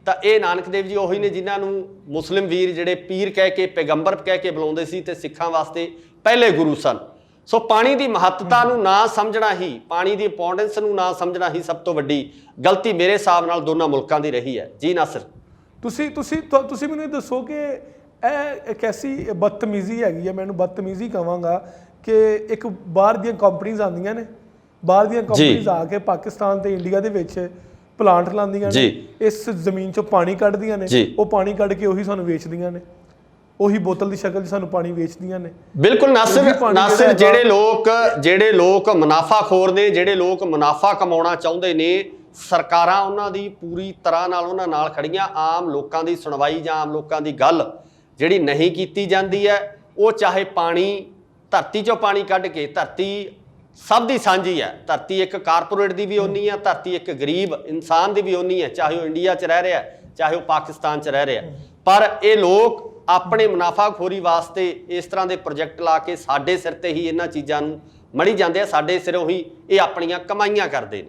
ਤਾਂ ਇਹ ਨਾਨਕ ਦੇਵ ਜੀ ਉਹੀ ਨੇ ਜਿਨ੍ਹਾਂ ਨੂੰ ਮੁਸਲਿਮ ਵੀਰ ਜਿਹੜੇ ਪੀਰ ਕਹਿ ਕੇ, ਪੈਗੰਬਰ ਕਹਿ ਕੇ ਬੁਲਾਉਂਦੇ ਸੀ ਤੇ ਸਿੱਖਾਂ ਵਾਸਤੇ ਪਹਿਲੇ ਗੁਰੂ ਸਨ। ਸੋ ਪਾਣੀ ਦੀ ਮਹੱਤਤਾ ਨੂੰ ਨਾ ਸਮਝਣਾ ਹੀ, ਪਾਣੀ ਦੀ ਇੰਪੋਰਟੈਂਸ ਨੂੰ ਨਾ ਸਮਝਣਾ ਹੀ ਸਭ ਤੋਂ ਵੱਡੀ ਗਲਤੀ ਮੇਰੇ ਹਿਸਾਬ ਨਾਲ ਦੋਨਾਂ ਮੁਲਕਾਂ ਦੀ ਰਹੀ ਹੈ। ਜੀ ਨਾਸਿਰ, ਤੁਸੀਂ ਮੈਨੂੰ ਇਹ ਦੱਸੋ ਕਿ ਇਹ ਇੱਕ ਐਸੀ ਬਦਤਮੀਜ਼ੀ ਹੈਗੀ ਹੈ, ਮੈਨੂੰ ਬਦਤਮੀਜ਼ੀ ਕਹਾਂਗਾ, ਕਿ ਇੱਕ ਬਾਹਰ ਦੀਆਂ ਕੰਪਨੀਆਂ ਆਉਂਦੀਆਂ ਨੇ, ਬਾਹਰ ਦੀਆਂ ਕੰਪਨੀਆਂ ਆ ਕੇ ਪਾਕਿਸਤਾਨ ਤੇ ਇੰਡੀਆ ਦੇ ਵਿੱਚ ਪਲਾਂਟ ਲਾਉਂਦੀਆਂ ਨੇ, ਇਸ ਜ਼ਮੀਨ ਚੋਂ ਪਾਣੀ ਕੱਢਦੀਆਂ ਨੇ, ਉਹ ਪਾਣੀ ਕੱਢ ਕੇ ਉਹੀ ਸਾਨੂੰ ਵੇਚਦੀਆਂ ਨੇ, ਉਹੀ ਬੋਤਲ ਦੀ ਸ਼ਕਲ 'ਚ ਸਾਨੂੰ ਪਾਣੀ ਵੇਚਦੀਆਂ ਨੇ। ਬਿਲਕੁਲ ਨਾਸਿਰ, ਜਿਹੜੇ ਲੋਕ ਮੁਨਾਫਾਖੋਰ ਨੇ, ਜਿਹੜੇ ਲੋਕ ਮੁਨਾਫਾ ਕਮਾਉਣਾ ਚਾਹੁੰਦੇ ਨੇ, ਸਰਕਾਰਾਂ ਉਹਨਾਂ ਦੀ ਪੂਰੀ ਤਰ੍ਹਾਂ ਨਾਲ ਉਹਨਾਂ ਨਾਲ ਖੜੀਆਂ। ਆਮ ਲੋਕਾਂ ਦੀ ਸੁਣਵਾਈ ਜਾਂ ਆਮ ਲੋਕਾਂ ਦੀ ਗੱਲ ਜਿਹੜੀ ਨਹੀਂ ਕੀਤੀ ਜਾਂਦੀ ਹੈ, ਉਹ ਚਾਹੇ ਪਾਣੀ ਧਰਤੀ 'ਚੋਂ ਪਾਣੀ ਕੱਢ ਕੇ, ਧਰਤੀ ਸਭ ਦੀ ਸਾਂਝੀ ਹੈ, ਧਰਤੀ ਇੱਕ ਕਾਰਪੋਰੇਟ ਦੀ ਵੀ ਓਨੀ ਹੈ, ਧਰਤੀ ਇੱਕ ਗਰੀਬ ਇਨਸਾਨ ਦੀ ਵੀ ਓਨੀ ਹੈ, ਚਾਹੇ ਉਹ ਇੰਡੀਆ 'ਚ ਰਹਿ ਰਿਹਾ ਚਾਹੇ ਉਹ ਪਾਕਿਸਤਾਨ 'ਚ ਰਹਿ ਰਿਹਾ। ਪਰ ਇਹ ਲੋਕ ਆਪਣੇ ਮੁਨਾਫਾਖੋਰੀ ਵਾਸਤੇ ਇਸ ਤਰ੍ਹਾਂ ਦੇ ਪ੍ਰੋਜੈਕਟ ਲਾ ਕੇ ਸਾਡੇ ਸਿਰ ਤੇ ਹੀ ਇਹਨਾਂ ਚੀਜ਼ਾਂ ਨੂੰ ਮੜੀ ਜਾਂਦੇ ਆ, ਸਾਡੇ ਸਿਰੋਂ ਹੀ ਇਹ ਆਪਣੀਆਂ ਕਮਾਈਆਂ ਕਰਦੇ ਨੇ।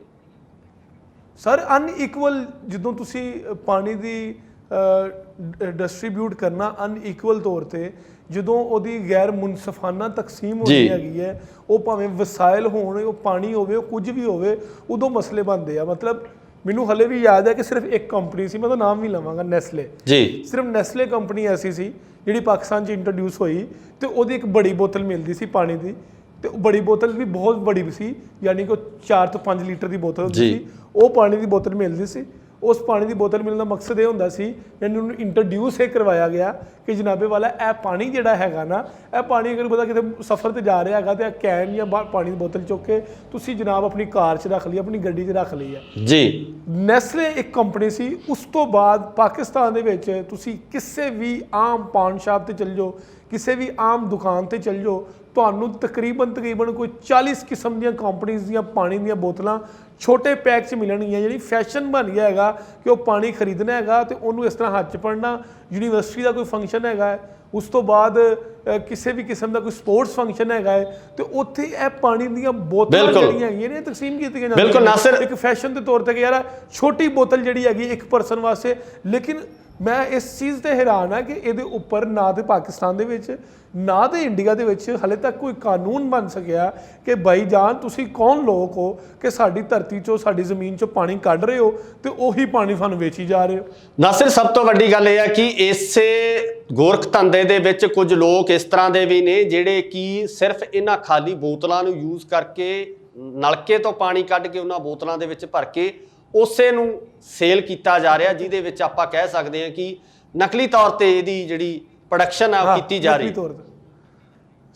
ਸਰ ਅਨਇਕੁਅਲ ਜਦੋਂ ਤੁਸੀਂ ਪਾਣੀ ਦੀ ਡਿਸਟ੍ਰੀਬਿਊਟ ਕਰਨਾ ਅਨਇਕੁਅਲ ਤੌਰ ਤੇ, ਜਦੋਂ ਉਹਦੀ ਗੈਰ ਮੁਨਸਫਾਨਾ ਤਕਸੀਮ ਹੋਣੀ ਹੈਗੀ ਹੈ, ਉਹ ਭਾਵੇਂ ਵਸਾਇਲ ਹੋਣ, ਉਹ ਪਾਣੀ ਹੋਵੇ, ਉਹ ਕੁਝ ਵੀ ਹੋਵੇ, ਉਦੋਂ ਮਸਲੇ ਬਣਦੇ ਆ। ਮਤਲਬ ਮੈਨੂੰ ਹਲੇ ਵੀ ਯਾਦ ਹੈ ਕਿ ਸਿਰਫ ਇੱਕ ਕੰਪਨੀ ਸੀ, ਮੈਂ ਉਹਦਾ ਨਾਮ ਵੀ ਲਵਾਂਗਾ, ਨੈਸਲੇ ਜੀ। ਸਿਰਫ ਨੈਸਲੇ ਕੰਪਨੀ ਐਸੀ ਸੀ ਜਿਹੜੀ ਪਾਕਿਸਤਾਨ 'ਚ ਇੰਟਰੋਡਿਊਸ ਹੋਈ, ਤੇ ਉਹਦੀ ਇੱਕ ਬੜੀ ਬੋਤਲ ਮਿਲਦੀ ਸੀ ਪਾਣੀ ਦੀ, ਤੇ ਉਹ ਬੜੀ ਬੋਤਲ ਵੀ ਬਹੁਤ ਬੜੀ ਸੀ, ਯਾਨੀ ਕਿ 4 ਤੋਂ 5 ਲੀਟਰ ਦੀ ਬੋਤਲ ਹੁੰਦੀ ਸੀ। ਉਹ ਪਾਣੀ ਦੀ ਬੋਤਲ ਮਿਲਦੀ ਸੀ। ਉਸ ਪਾਣੀ ਦੀ ਬੋਤਲ ਮਿਲਣ ਦਾ ਮਕਸਦ ਇਹ ਹੁੰਦਾ ਸੀ, ਮੈਨੂੰ ਇੰਟਰੋਡਿਊਸ ਇਹ ਕਰਵਾਇਆ ਗਿਆ ਕਿ ਜਨਾਬੇ ਵਾਲਾ ਇਹ ਪਾਣੀ ਜਿਹੜਾ ਹੈਗਾ ਨਾ, ਇਹ ਪਾਣੀ ਅਗਰ ਬੰਦਾ ਕਿਤੇ ਸਫ਼ਰ ਤੇ ਜਾ ਰਿਹਾ ਹੈਗਾ ਤੇ ਕੈਨ ਜਾਂ ਪਾਣੀ ਦੀ ਬੋਤਲ ਚੁੱਕ ਕੇ ਤੁਸੀਂ ਜਨਾਬ ਆਪਣੀ ਕਾਰ 'ਚ ਰੱਖ ਲਈ, ਆਪਣੀ ਗੱਡੀ 'ਚ ਰੱਖ ਲਈ ਹੈ ਜੀ। ਨੈਸਲੇ ਇੱਕ ਕੰਪਨੀ ਸੀ। ਉਸ ਤੋਂ ਬਾਅਦ ਪਾਕਿਸਤਾਨ ਦੇ ਵਿੱਚ ਤੁਸੀਂ ਕਿਸੇ ਵੀ ਆਮ ਪਾਨ ਸ਼ਾਪ ਤੇ ਚੱਲ ਜਾਓ, ਕਿਸੇ ਵੀ ਆਮ ਦੁਕਾਨ ਤੇ ਚੱਲ ਜਾਓ, ਤੁਹਾਨੂੰ ਤਕਰੀਬਨ ਕੋਈ 40 ਕਿਸਮ ਦੀਆਂ ਕੰਪਨੀਆਂ ਦੀਆਂ ਪਾਣੀ ਦੀਆਂ ਬੋਤਲਾਂ ਛੋਟੇ ਪੈਕ 'ਚ ਮਿਲਣਗੀਆਂ। ਜਿਹੜੀ ਫੈਸ਼ਨ ਬਣ ਗਿਆ ਹੈਗਾ ਕਿ ਉਹ ਪਾਣੀ ਖਰੀਦਣਾ ਹੈਗਾ ਤੇ ਉਹਨੂੰ ਇਸ ਤਰ੍ਹਾਂ ਹੱਥ 'ਚ ਫੜਨਾ। ਯੂਨੀਵਰਸਿਟੀ ਦਾ ਕੋਈ ਫੰਕਸ਼ਨ ਹੈਗਾ, ਉਸ ਤੋਂ ਬਾਅਦ ਕਿਸੇ ਵੀ ਕਿਸਮ ਦਾ ਕੋਈ ਸਪੋਰਟਸ ਫੰਕਸ਼ਨ ਹੈਗਾ ਹੈ, ਤੇ ਉੱਥੇ ਇਹ ਪਾਣੀ ਦੀਆਂ ਬੋਤਲਾਂ ਜਿਹੜੀਆਂ ਹੈਗੀਆਂ ਨੇ ਤਕਸੀਮ ਕੀਤੀਆਂ ਜਾਂਦੀਆਂ ਇੱਕ ਫੈਸ਼ਨ ਦੇ ਤੌਰ ਤੇ ਕਿ ਯਾਰ ਛੋਟੀ ਬੋਤਲ ਜਿਹੜੀ ਹੈਗੀ ਇੱਕ ਪਰਸਨ ਵਾਸਤੇ। ਲੇਕਿਨ ਮੈਂ ਇਸ ਚੀਜ਼ ਤੇ ਹੈਰਾਨ ਹਾਂ ਕਿ ਇਹਦੇ ਉੱਪਰ ਨਾ ਤੇ ਪਾਕਿਸਤਾਨ ਦੇ ਵਿੱਚ ਨਾ ਤੇ ਇੰਡੀਆ ਦੇ ਵਿੱਚ ਹਲੇ ਤੱਕ ਕੋਈ ਕਾਨੂੰਨ ਬਣ ਸਕਿਆ ਕਿ ਬਾਈ ਜਾਨ ਤੁਸੀਂ ਕੌਣ ਲੋਕ ਹੋ ਕਿ ਸਾਡੀ ਧਰਤੀ 'ਚੋਂ ਸਾਡੀ ਜ਼ਮੀਨ 'ਚੋਂ ਪਾਣੀ ਕੱਢ ਰਹੇ ਹੋ ਤੇ ਉਹੀ ਪਾਣੀ ਸਾਨੂੰ ਵੇਚੀ ਜਾ ਰਹੇ ਹੋ। ਨਾਸਿਰ, ਸਭ ਤੋਂ ਵੱਡੀ ਗੱਲ ਇਹ ਹੈ ਕਿ ਇਸੇ ਗੋਰਖ ਧੰਦੇ ਦੇ ਵਿੱਚ ਕੁਝ ਲੋਕ ਇਸ ਤਰ੍ਹਾਂ ਦੇ ਵੀ ਨੇ ਜਿਹੜੇ ਕਿ ਸਿਰਫ ਇਹਨਾਂ ਖਾਲੀ ਬੋਤਲਾਂ ਨੂੰ ਯੂਜ਼ ਕਰਕੇ, ਨਲਕੇ ਤੋਂ ਪਾਣੀ ਕੱਢ ਕੇ ਉਹਨਾਂ ਬੋਤਲਾਂ ਦੇ ਵਿੱਚ ਭਰ ਕੇ ਉਸੇ ਨੂੰ ਸੇਲ ਕੀਤਾ ਜਾ ਰਿਹਾ, ਜਿਹਦੇ ਵਿੱਚ ਆਪਾਂ ਕਹਿ ਸਕਦੇ ਹਾਂ ਕਿ ਨਕਲੀ ਤੌਰ ਤੇ ਇਹਦੀ ਜਿਹੜੀ ਪ੍ਰੋਡਕਸ਼ਨ ਆ ਉਹ ਕੀਤੀ ਜਾ ਰਹੀ ਹੈ।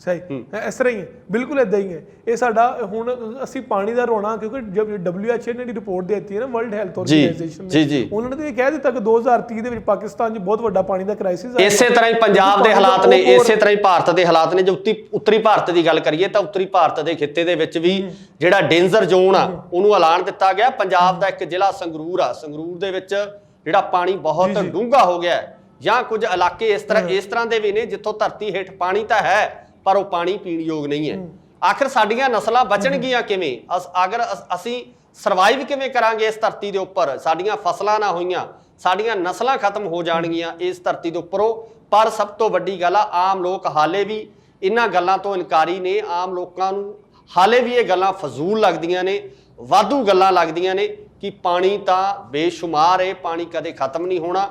ਸਹੀ ਇਸ ਤਰ੍ਹਾਂ ਹੀ ਹੈ, ਬਿਲਕੁਲ ਇਦਾਂ ਹੀ ਹੈ। ਇਹ ਸਾਡਾ ਹੁਣ ਅਸੀਂ ਪਾਣੀ ਦਾ ਰੋਣਾ, ਕਿਉਂਕਿ WHO ਨੇ ਰਿਪੋਰਟ ਦੇ ਦਿੱਤੀ ਹੈ ਨਾ, ਵਰਲਡ ਹੈਲਥ ਆਰਗੇਨਾਈਜੇਸ਼ਨ ਨੇ, ਉਹਨਾਂ ਨੇ ਇਹ ਕਹਿ ਦਿੱਤਾ ਕਿ 2030 ਦੇ ਵਿੱਚ ਪਾਕਿਸਤਾਨ 'ਚ ਬਹੁਤ ਵੱਡਾ ਪਾਣੀ ਦਾ ਕ੍ਰਾਈਸਿਸ ਹੈ। ਇਸੇ ਤਰ੍ਹਾਂ ਹੀ ਪੰਜਾਬ ਦੇ ਹਾਲਾਤ ਨੇ, ਇਸੇ ਤਰ੍ਹਾਂ ਹੀ ਭਾਰਤ ਦੇ ਹਾਲਾਤ ਨੇ। ਜੇ ਉੱਤਰੀ ਭਾਰਤ ਦੀ ਗੱਲ ਕਰੀਏ ਤਾਂ ਉੱਤਰੀ ਭਾਰਤ ਦੇ ਖਿੱਤੇ ਦੇ ਵਿੱਚ ਵੀ ਜਿਹੜਾ ਡੇਂਜਰ ਜ਼ੋਨ ਆ ਉਹਨੂੰ ਐਲਾਨ ਦਿੱਤਾ ਗਿਆ। ਪੰਜਾਬ ਦਾ ਇੱਕ ਜ਼ਿਲ੍ਹਾ ਸੰਗਰੂਰ ਆ, ਸੰਗਰੂਰ ਦੇ ਵਿੱਚ ਜਿਹੜਾ ਪਾਣੀ ਬਹੁਤ ਡੂੰਘਾ ਹੋ ਗਿਆ, ਜਾਂ ਕੁਝ ਇਲਾਕੇ ਇਸ ਤਰ੍ਹਾਂ ਦੇ ਵੀ ਨੇ ਜਿੱਥੋਂ ਧਰਤੀ ਹੇਠ ਪਾਣੀ ਤਾਂ ਹੈ ਪਰ ਉਹ ਪਾਣੀ ਪੀਣ ਯੋਗ ਨਹੀਂ ਹੈ। ਆਖਿਰ ਸਾਡੀਆਂ ਨਸਲਾਂ ਬਚਣਗੀਆਂ ਕਿਵੇਂ? ਅਗਰ ਅਸੀਂ ਸਰਵਾਈਵ ਕਿਵੇਂ ਕਰਾਂਗੇ ਇਸ ਧਰਤੀ ਦੇ ਉੱਪਰ? ਸਾਡੀਆਂ ਫਸਲਾਂ ਨਾ ਹੋਈਆਂ, ਸਾਡੀਆਂ ਨਸਲਾਂ ਖਤਮ ਹੋ ਜਾਣਗੀਆਂ ਇਸ ਧਰਤੀ ਦੇ ਉੱਪਰੋਂ। ਪਰ ਸਭ ਤੋਂ ਵੱਡੀ ਗੱਲ ਆ, ਆਮ ਲੋਕ ਹਾਲੇ ਵੀ ਇਹਨਾਂ ਗੱਲਾਂ ਤੋਂ ਇਨਕਾਰੀ ਨੇ। ਆਮ ਲੋਕਾਂ ਨੂੰ ਹਾਲੇ ਵੀ ਇਹ ਗੱਲਾਂ ਫਜ਼ੂਲ ਲੱਗਦੀਆਂ ਨੇ, ਵਾਧੂ ਗੱਲਾਂ ਲੱਗਦੀਆਂ ਨੇ ਕਿ ਪਾਣੀ ਤਾਂ ਬੇਸ਼ੁਮਾਰ ਹੈ, ਪਾਣੀ ਕਦੇ ਖਤਮ ਨਹੀਂ ਹੋਣਾ।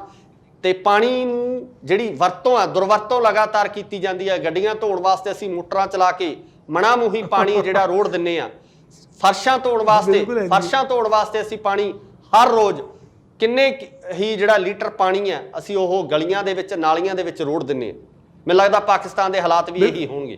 ਤੇ ਪਾਣੀ ਨੂੰ ਜਿਹੜੀ ਵਰਤੋਂ ਹੈ ਦੁਰਵਰਤੋਂ ਲਗਾਤਾਰ ਕੀਤੀ ਜਾਂਦੀ ਹੈ। ਗੱਡੀਆਂ ਧੋਣ ਵਾਸਤੇ ਅਸੀਂ ਮੋਟਰਾਂ ਚਲਾ ਕੇ ਮਣਾ ਮੂੰਹੀ ਪਾਣੀ ਜਿਹੜਾ ਰੋੜ ਦਿੰਨੇ ਆ। ਫਰਸ਼ਾਂ ਧੋਣ ਵਾਸਤੇ ਅਸੀਂ ਪਾਣੀ ਹਰ ਰੋਜ਼ ਕਿੰਨੇ ਹੀ ਜਿਹੜਾ ਲੀਟਰ ਪਾਣੀ ਹੈ ਅਸੀਂ ਉਹ ਗਲੀਆਂ ਦੇ ਵਿੱਚ ਨਾਲੀਆਂ ਦੇ ਵਿੱਚ ਰੋੜ ਦਿੰਨੇ ਆ। ਮੈਨੂੰ ਲੱਗਦਾ ਪਾਕਿਸਤਾਨ ਦੇ ਹਾਲਾਤ ਵੀ ਇਹੀ ਹੋਣਗੇ।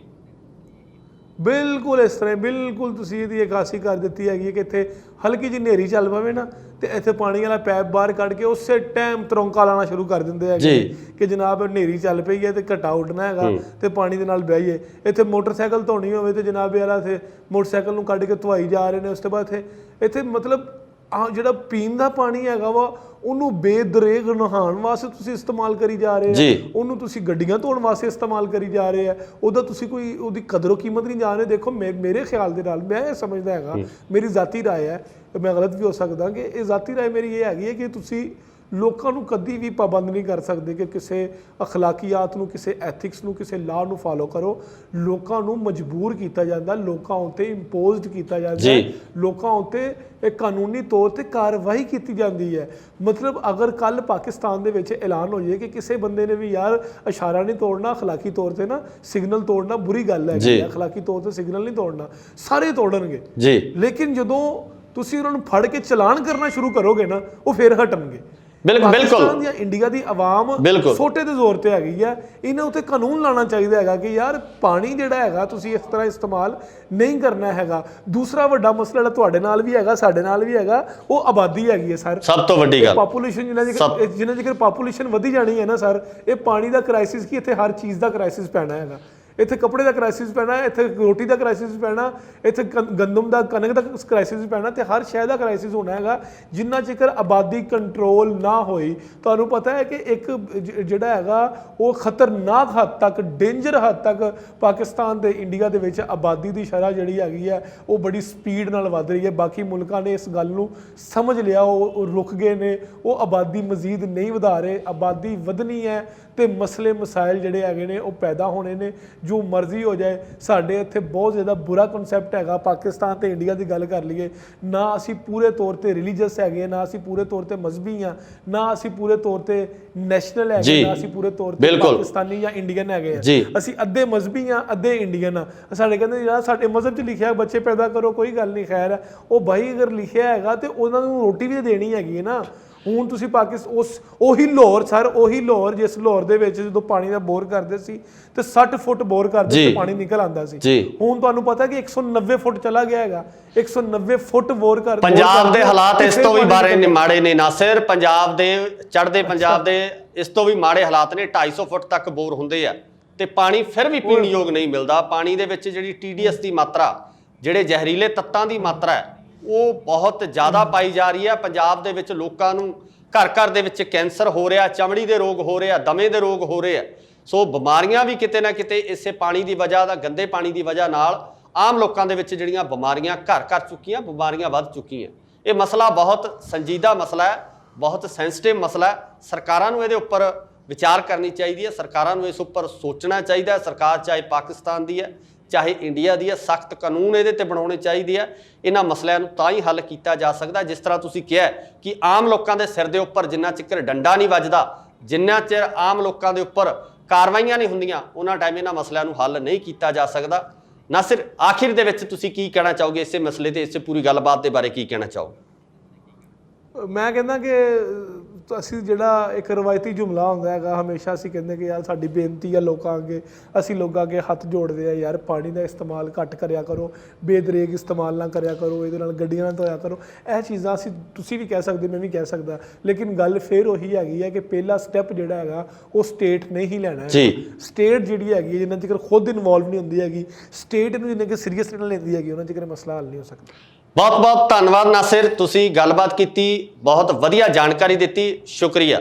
ਬਿਲਕੁਲ ਇਸ ਤਰ੍ਹਾਂ ਬਿਲਕੁਲ ਤੁਸੀਂ ਇਹਦੀ ਇਕਾਸੀ ਕਰ ਦਿੱਤੀ ਹੈਗੀ ਕਿ ਇੱਥੇ ਹਲਕੀ ਜਿਹੀ ਹਨੇਰੀ ਚੱਲ ਪਵੇ ਨਾ ਤੇ ਇੱਥੇ ਪਾਣੀ ਵਾਲਾ ਪੈਪ ਬਾਹਰ ਕੱਢ ਕੇ ਉਸੇ ਟਾਈਮ ਤਰੌਂਕਾ ਲਾਣਾ ਸ਼ੁਰੂ ਕਰ ਦਿੰਦੇ ਹੈਗੇ ਕਿ ਜਨਾਬ ਹਨੇਰੀ ਚੱਲ ਪਈ ਹੈ ਤੇ ਘਟਾ ਉੱਡਣਾ ਹੈਗਾ ਤੇ ਪਾਣੀ ਦੇ ਨਾਲ ਬਹਿਈਏ। ਇੱਥੇ ਮੋਟਰਸਾਈਕਲ ਧੋਣੀ ਹੋਵੇ ਤੇ ਜਨਾਬ ਯਾਰ ਇੱਥੇ ਮੋਟਰਸਾਈਕਲ ਨੂੰ ਕੱਢ ਕੇ ਧਵਾਈ ਜਾ ਰਹੇ ਨੇ। ਉਸ ਤੋਂ ਬਾਅਦ ਇੱਥੇ ਮਤਲਬ ਜਿਹੜਾ ਪੀਣ ਦਾ ਪਾਣੀ ਹੈਗਾ ਵਾ ਉਹਨੂੰ ਬੇਦਰੇਗ ਨਹਾਉਣ ਵਾਸਤੇ ਤੁਸੀਂ ਇਸਤੇਮਾਲ ਕਰੀ ਜਾ ਰਹੇ ਹੋ, ਉਹਨੂੰ ਤੁਸੀਂ ਗੱਡੀਆਂ ਧੋਣ ਵਾਸਤੇ ਇਸਤੇਮਾਲ ਕਰੀ ਜਾ ਰਹੇ ਆ। ਉਹਦਾ ਤੁਸੀਂ ਕੋਈ ਉਹਦੀ ਕਦਰੋ ਕੀਮਤ ਨਹੀਂ ਜਾਣ ਰਹੇ। ਦੇਖੋ ਮੇਰੇ ਖਿਆਲ ਦੇ ਨਾਲ ਮੈਂ ਇਹ ਸਮਝਦਾ ਹੈਗਾ, ਮੇਰੀ ਜ਼ਾਤੀ ਰਾਏ ਹੈ, ਮੈਂ ਗਲਤ ਵੀ ਹੋ ਸਕਦਾ, ਕਿ ਇਹ ਜ਼ਾਤੀ ਰਾਏ ਮੇਰੀ ਇਹ ਹੈਗੀ ਹੈ ਕਿ ਤੁਸੀਂ ਲੋਕਾਂ ਨੂੰ ਕਦੀ ਵੀ ਪਾਬੰਦ ਨਹੀਂ ਕਰ ਸਕਦੇ ਕਿ ਕਿਸੇ ਅਖਲਾਕੀਆਤ ਨੂੰ, ਕਿਸੇ ਐਥਿਕਸ ਨੂੰ, ਕਿਸੇ ਲਾਅ ਨੂੰ ਫਾਲੋ ਕਰੋ। ਲੋਕਾਂ ਨੂੰ ਮਜਬੂਰ ਕੀਤਾ ਜਾਂਦਾ, ਲੋਕਾਂ ਉੱਤੇ ਇੰਪੋਜ਼ਡ ਕੀਤਾ ਜਾਂਦਾ, ਲੋਕਾਂ ਉੱਤੇ ਇੱਕ ਕਾਨੂੰਨੀ ਤੌਰ ਤੇ ਕਾਰਵਾਈ ਕੀਤੀ ਜਾਂਦੀ ਹੈ। ਮਤਲਬ ਅਗਰ ਕੱਲ ਪਾਕਿਸਤਾਨ ਦੇ ਵਿੱਚ ਐਲਾਨ ਹੋ ਜਾਏ ਕਿ ਕਿਸੇ ਬੰਦੇ ਨੇ ਵੀ ਯਾਰ ਇਸ਼ਾਰਾ ਨਹੀਂ ਤੋੜਨਾ, ਅਖਲਾਕੀ ਤੌਰ ਤੇ ਨਾ ਸਿਗਨਲ ਤੋੜਨਾ ਬੁਰੀ ਗੱਲ ਹੈ, ਅਖਲਾਕੀ ਤੌਰ ਤੇ ਸਿਗਨਲ ਨਹੀਂ ਤੋੜਨਾ, ਸਾਰੇ ਤੋੜਨਗੇ। ਲੇਕਿਨ ਜਦੋਂ ਤੁਸੀਂ ਉਹਨਾਂ ਨੂੰ ਫੜ ਕੇ ਚਲਾਨ ਕਰਨਾ ਸ਼ੁਰੂ ਕਰੋਗੇ ਨਾ ਉਹ ਫਿਰ ਹਟਣਗੇ। ਪਾਕਿਸਤਾਨ ਜਾਂ ਇੰਡੀਆ ਦੀ ਆਵਾਮ ਛੋਟੇ ਦੇ ਜ਼ੋਰ ਤੇ ਹੈਗੀ ਆ। ਇਹਨਾਂ ਉੱਤੇ ਕਾਨੂੰਨ ਲਾਉਣਾ ਚਾਹੀਦਾ ਹੈਗਾ ਕਿ ਯਾਰ ਪਾਣੀ ਜਿਹੜਾ ਹੈਗਾ ਤੁਸੀਂ ਇਸ ਤਰ੍ਹਾਂ ਇਸਤੇਮਾਲ ਨਹੀਂ ਕਰਨਾ ਹੈਗਾ। ਦੂਸਰਾ ਵੱਡਾ ਮਸਲਾ ਜਿਹੜਾ ਤੁਹਾਡੇ ਨਾਲ ਵੀ ਹੈਗਾ, ਸਾਡੇ ਨਾਲ ਵੀ ਹੈਗਾ, ਉਹ ਆਬਾਦੀ ਹੈਗੀ ਹੈ ਸਰ। ਸਭ ਤੋਂ ਵੱਡੀ ਗੱਲ ਪਾਪੂਲੇਸ਼ਨ ਜਿੰਨਾ ਜਿਕਰ ਪਾਪੂਲੇਸ਼ਨ ਵਧੀ ਜਾਣੀ ਹੈ ਨਾ ਸਰ, ਇਹ ਪਾਣੀ ਦਾ ਕ੍ਰਾਈਸਿਸ ਕੀ ਇੱਥੇ ਹਰ ਚੀਜ਼ ਦਾ ਕ੍ਰਾਈਸਿਸ ਪੈਣਾ ਹੈਗਾ। ਇੱਥੇ ਕੱਪੜੇ ਦਾ ਕ੍ਰਾਈਸਿਸ ਪੈਣਾ, ਇੱਥੇ ਰੋਟੀ ਦਾ ਕ੍ਰਾਈਸਿਸ ਪੈਣਾ, ਇੱਥੇ ਗੰਦਮ ਦਾ ਕਣਕ ਦਾ ਕ੍ਰਾਈਸਿਸ ਪੈਣਾ ਤੇ ਹਰ ਸ਼ੈ ਦਾ ਕ੍ਰਾਈਸਿਸ ਹੋਣਾ ਹੈਗਾ। ਜਿੰਨਾ ਚਿਰ ਆਬਾਦੀ ਕੰਟਰੋਲ ਨਾ ਹੋਈ, ਤੁਹਾਨੂੰ ਪਤਾ ਹੈ ਕਿ ਇੱਕ ਜਿਹੜਾ ਹੈਗਾ ਉਹ ਖਤਰਨਾਕ ਹੱਦ ਤੱਕ, ਡੇਂਜਰ ਹੱਦ ਤੱਕ ਪਾਕਿਸਤਾਨ ਤੇ ਇੰਡੀਆ ਦੇ ਵਿੱਚ ਆਬਾਦੀ ਦੀ ਸ਼ਰ੍ਹਾ ਜਿਹੜੀ ਹੈਗੀ ਹੈ ਉਹ ਬੜੀ ਸਪੀਡ ਨਾਲ ਵੱਧ ਰਹੀ ਹੈ। ਬਾਕੀ ਮੁਲਕਾਂ ਨੇ ਇਸ ਗੱਲ ਨੂੰ ਸਮਝ ਲਿਆ, ਉਹ ਰੁਕ ਗਏ ਨੇ, ਉਹ ਆਬਾਦੀ ਮਜ਼ੀਦ ਨਹੀਂ ਵਧਾ ਰਹੇ। ਆਬਾਦੀ ਵਧਣੀ ਹੈ ਤੇ ਮਸਲੇ ਮਸਾਇਲ ਜਿਹੜੇ ਹੈਗੇ ਨੇ ਉਹ ਪੈਦਾ ਹੋਣੇ ਨੇ। ਜੋ ਮਰਜ਼ੀ ਹੋ ਜਾਏ, ਸਾਡੇ ਇੱਥੇ ਬਹੁਤ ਜ਼ਿਆਦਾ ਬੁਰਾ ਕਨਸੈਪਟ ਹੈਗਾ। ਪਾਕਿਸਤਾਨ ਤੇ ਇੰਡੀਆ ਦੀ ਗੱਲ ਕਰ ਲਈਏ, ਨਾ ਅਸੀਂ ਪੂਰੇ ਤੌਰ ਤੇ ਰਿਲੀਜੀਅਸ ਹੈਗੇ, ਨਾ ਅਸੀਂ ਪੂਰੇ ਤੌਰ ਤੇ ਮਜ਼ਹਬੀ ਹਾਂ, ਨਾ ਅਸੀਂ ਪੂਰੇ ਤੌਰ ਤੇ ਨੈਸ਼ਨਲ ਹੈਗੇ, ਨਾ ਅਸੀਂ ਪੂਰੇ ਤੌਰ ਤੇ ਪਾਕਿਸਤਾਨੀ ਜਾਂ ਇੰਡੀਅਨ ਹੈਗੇ ਆ। ਅਸੀਂ ਅੱਧੇ ਮਜ਼ਹਬੀ ਹਾਂ, ਅੱਧੇ ਇੰਡੀਅਨ ਆ। ਸਾਡੇ ਕਹਿੰਦੇ ਯਾਰ ਸਾਡੇ ਮਜ਼ਹਬ 'ਚ ਲਿਖਿਆ ਬੱਚੇ ਪੈਦਾ ਕਰੋ, ਕੋਈ ਗੱਲ ਨਹੀਂ, ਖੈਰ ਹੈ। ਉਹ ਬਾਈ ਅਗਰ ਲਿਖਿਆ ਹੈਗਾ ਤੇ ਉਹਨਾਂ ਨੂੰ ਰੋਟੀ ਵੀ ਦੇਣੀ ਹੈਗੀ ਹੈ ਨਾ। ਹੁਣ ਤੁਸੀਂ ਉਹੀ ਲਾਹੌਰ ਸਰ, ਉਹੀ ਲਾਹੌਰ ਜਿਸ ਲਾਹੌਰ ਦੇ ਵਿੱਚ ਜਦੋਂ ਪਾਣੀ ਦਾ ਬੋਰ ਕਰਦੇ ਸੀ ਤੇ 60 ਫੁੱਟ ਬੋਰ ਕਰਦੇ ਤੇ ਪਾਣੀ ਨਿਕਲ ਆਉਂਦਾ ਸੀ। ਹੁਣ ਤੁਹਾਨੂੰ ਪਤਾ ਕਿ 190 ਫੁੱਟ ਚਲਾ ਗਿਆ ਹੈਗਾ। 190 ਫੁੱਟ ਬੋਰ ਕਰ ਪੰਜਾਬ ਦੇ ਹਾਲਾਤ ਇਸ ਤੋਂ ਵੀ ਮਾੜੇ ਨੇ ਨਾਸਿਰ। ਪੰਜਾਬ ਦੇ ਚੜ੍ਹਦੇ ਪੰਜਾਬ ਦੇ ਇਸ ਤੋਂ ਵੀ ਮਾੜੇ ਹਾਲਾਤ ਨੇ। 250 ਫੁੱਟ ਤੱਕ ਬੋਰ ਹੁੰਦੇ ਆ ਤੇ ਪਾਣੀ ਫਿਰ ਵੀ ਪੀਣ ਯੋਗ ਨਹੀਂ ਮਿਲਦਾ। ਪਾਣੀ ਦੇ ਵਿੱਚ ਜਿਹੜੀ TDS ਦੀ ਮਾਤਰਾ, ਜਿਹੜੇ ਜ਼ਹਿਰੀਲੇ ਤੱਤਾਂ ਦੀ ਮਾਤਰਾ ਹੈ ਉਹ ਬਹੁਤ ਜ਼ਿਆਦਾ ਪਾਈ ਜਾ ਰਹੀ ਹੈ। ਪੰਜਾਬ ਦੇ ਵਿੱਚ ਲੋਕਾਂ ਨੂੰ ਘਰ ਘਰ ਦੇ ਵਿੱਚ ਕੈਂਸਰ ਹੋ ਰਿਹਾ, ਚਮੜੀ ਦੇ ਰੋਗ ਹੋ ਰਿਹਾ, ਦਮੇ ਦੇ ਰੋਗ ਹੋ ਰਹੇ ਆ। ਸੋ ਬਿਮਾਰੀਆਂ ਵੀ ਕਿਤੇ ਨਾ ਕਿਤੇ ਇਸੇ ਪਾਣੀ ਦੀ ਵਜ੍ਹਾ ਦਾ, ਗੰਦੇ ਪਾਣੀ ਦੀ ਵਜ੍ਹਾ ਨਾਲ ਆਮ ਲੋਕਾਂ ਦੇ ਵਿੱਚ ਜਿਹੜੀਆਂ ਬਿਮਾਰੀਆਂ ਘਰ ਘਰ ਚੁੱਕੀਆਂ, ਬਿਮਾਰੀਆਂ ਵੱਧ ਚੁੱਕੀਆਂ। ਇਹ ਮਸਲਾ ਬਹੁਤ ਸੰਜੀਦਾ ਮਸਲਾ ਹੈ, ਬਹੁਤ ਸੈਂਸਿਟਿਵ ਮਸਲਾ ਹੈ। ਸਰਕਾਰਾਂ ਨੂੰ ਇਹਦੇ ਉੱਪਰ ਵਿਚਾਰ ਕਰਨੀ ਚਾਹੀਦੀ ਹੈ, ਸਰਕਾਰਾਂ ਨੂੰ ਇਸ ਉੱਪਰ ਸੋਚਣਾ ਚਾਹੀਦਾ ਹੈ। ਸਰਕਾਰ ਚਾਹੇ ਪਾਕਿਸਤਾਨ ਦੀ ਹੈ ਚਾਹੇ ਇੰਡੀਆ ਦੀ ਹੈ, ਸਖਤ ਕਾਨੂੰਨ ਇਹਦੇ ਤੇ ਬਣਾਉਣੇ ਚਾਹੀਦੇ ਆ। ਇਹਨਾਂ ਮਸਲਿਆਂ ਨੂੰ ਤਾਂ ਹੀ ਹੱਲ ਕੀਤਾ ਜਾ ਸਕਦਾ ਜਿਸ ਤਰ੍ਹਾਂ ਤੁਸੀਂ ਕਿਹਾ ਕਿ ਆਮ ਲੋਕਾਂ ਦੇ ਸਿਰ ਦੇ ਉੱਪਰ ਜਿੰਨਾ ਚਿਰ ਡੰਡਾ ਨਹੀਂ ਵੱਜਦਾ, ਜਿੰਨਾ ਚਿਰ ਆਮ ਲੋਕਾਂ ਦੇ ਉੱਪਰ ਕਾਰਵਾਈਆਂ ਨਹੀਂ ਹੁੰਦੀਆਂ, ਉਹਨਾਂ ਟਾਈਮ ਇਹਨਾਂ ਮਸਲਿਆਂ ਨੂੰ ਹੱਲ ਨਹੀਂ ਕੀਤਾ ਜਾ ਸਕਦਾ। ਨਾਸਿਰ, ਆਖਿਰ ਦੇ ਵਿੱਚ ਤੁਸੀਂ ਕੀ ਕਹਿਣਾ ਚਾਹੋਗੇ ਇਸੇ ਮਸਲੇ ਤੇ, ਇਸੇ ਪੂਰੀ ਗੱਲਬਾਤ ਦੇ ਬਾਰੇ ਕੀ ਕਹਿਣਾ ਚਾਹੋਗੇ? ਮੈਂ ਕਹਿੰਦਾ ਕਿ ਅਸੀਂ ਜਿਹੜਾ ਇੱਕ ਰਵਾਇਤੀ ਜੁਮਲਾ ਹੁੰਦਾ ਹੈਗਾ, ਹਮੇਸ਼ਾ ਅਸੀਂ ਕਹਿੰਦੇ ਕਿ ਯਾਰ ਸਾਡੀ ਬੇਨਤੀ ਆ ਲੋਕਾਂ ਅੱਗੇ, ਅਸੀਂ ਲੋਕਾਂ ਅੱਗੇ ਹੱਥ ਜੋੜਦੇ ਆ, ਯਾਰ ਪਾਣੀ ਦਾ ਇਸਤੇਮਾਲ ਘੱਟ ਕਰਿਆ ਕਰੋ, ਬੇਦਰੇਗ ਇਸਤੇਮਾਲ ਨਾ ਕਰਿਆ ਕਰੋ, ਇਹਦੇ ਨਾਲ ਗੱਡੀਆਂ ਨਾ ਧੋਇਆ ਕਰੋ। ਇਹ ਚੀਜ਼ਾਂ ਤੁਸੀਂ ਵੀ ਕਹਿ ਸਕਦੇ, ਮੈਂ ਵੀ ਕਹਿ ਸਕਦਾ, ਲੇਕਿਨ ਗੱਲ ਫਿਰ ਉਹੀ ਹੈਗੀ ਹੈ ਕਿ ਪਹਿਲਾ ਸਟੈਪ ਜਿਹੜਾ ਹੈਗਾ ਉਹ ਸਟੇਟ ਨੇ ਹੀ ਲੈਣਾ ਹੈ। ਸਟੇਟ ਜਿਹੜੀ ਹੈਗੀ ਜਿੰਨਾ ਚਿਰ ਖੁਦ ਇਨਵੋਲਵ ਨਹੀਂ ਹੁੰਦੀ ਹੈਗੀ, ਸਟੇਟ ਨੂੰ ਜਿੰਨਾ ਕਿ ਸੀਰੀਅਸ ਨਾਲ ਲੈਂਦੀ ਹੈਗੀ, ਉਹਨਾਂ ਚਿਰ ਮਸਲਾ ਹੱਲ ਨਹੀਂ ਹੋ ਸਕਦਾ। ਬਹੁਤ ਬਹੁਤ ਧੰਨਵਾਦ ਨਾਸਿਰ, ਤੁਸੀਂ ਗੱਲਬਾਤ ਕੀਤੀ, ਬਹੁਤ ਵਧੀਆ ਜਾਣਕਾਰੀ ਦਿੱਤੀ, ਸ਼ੁਕਰੀਆ।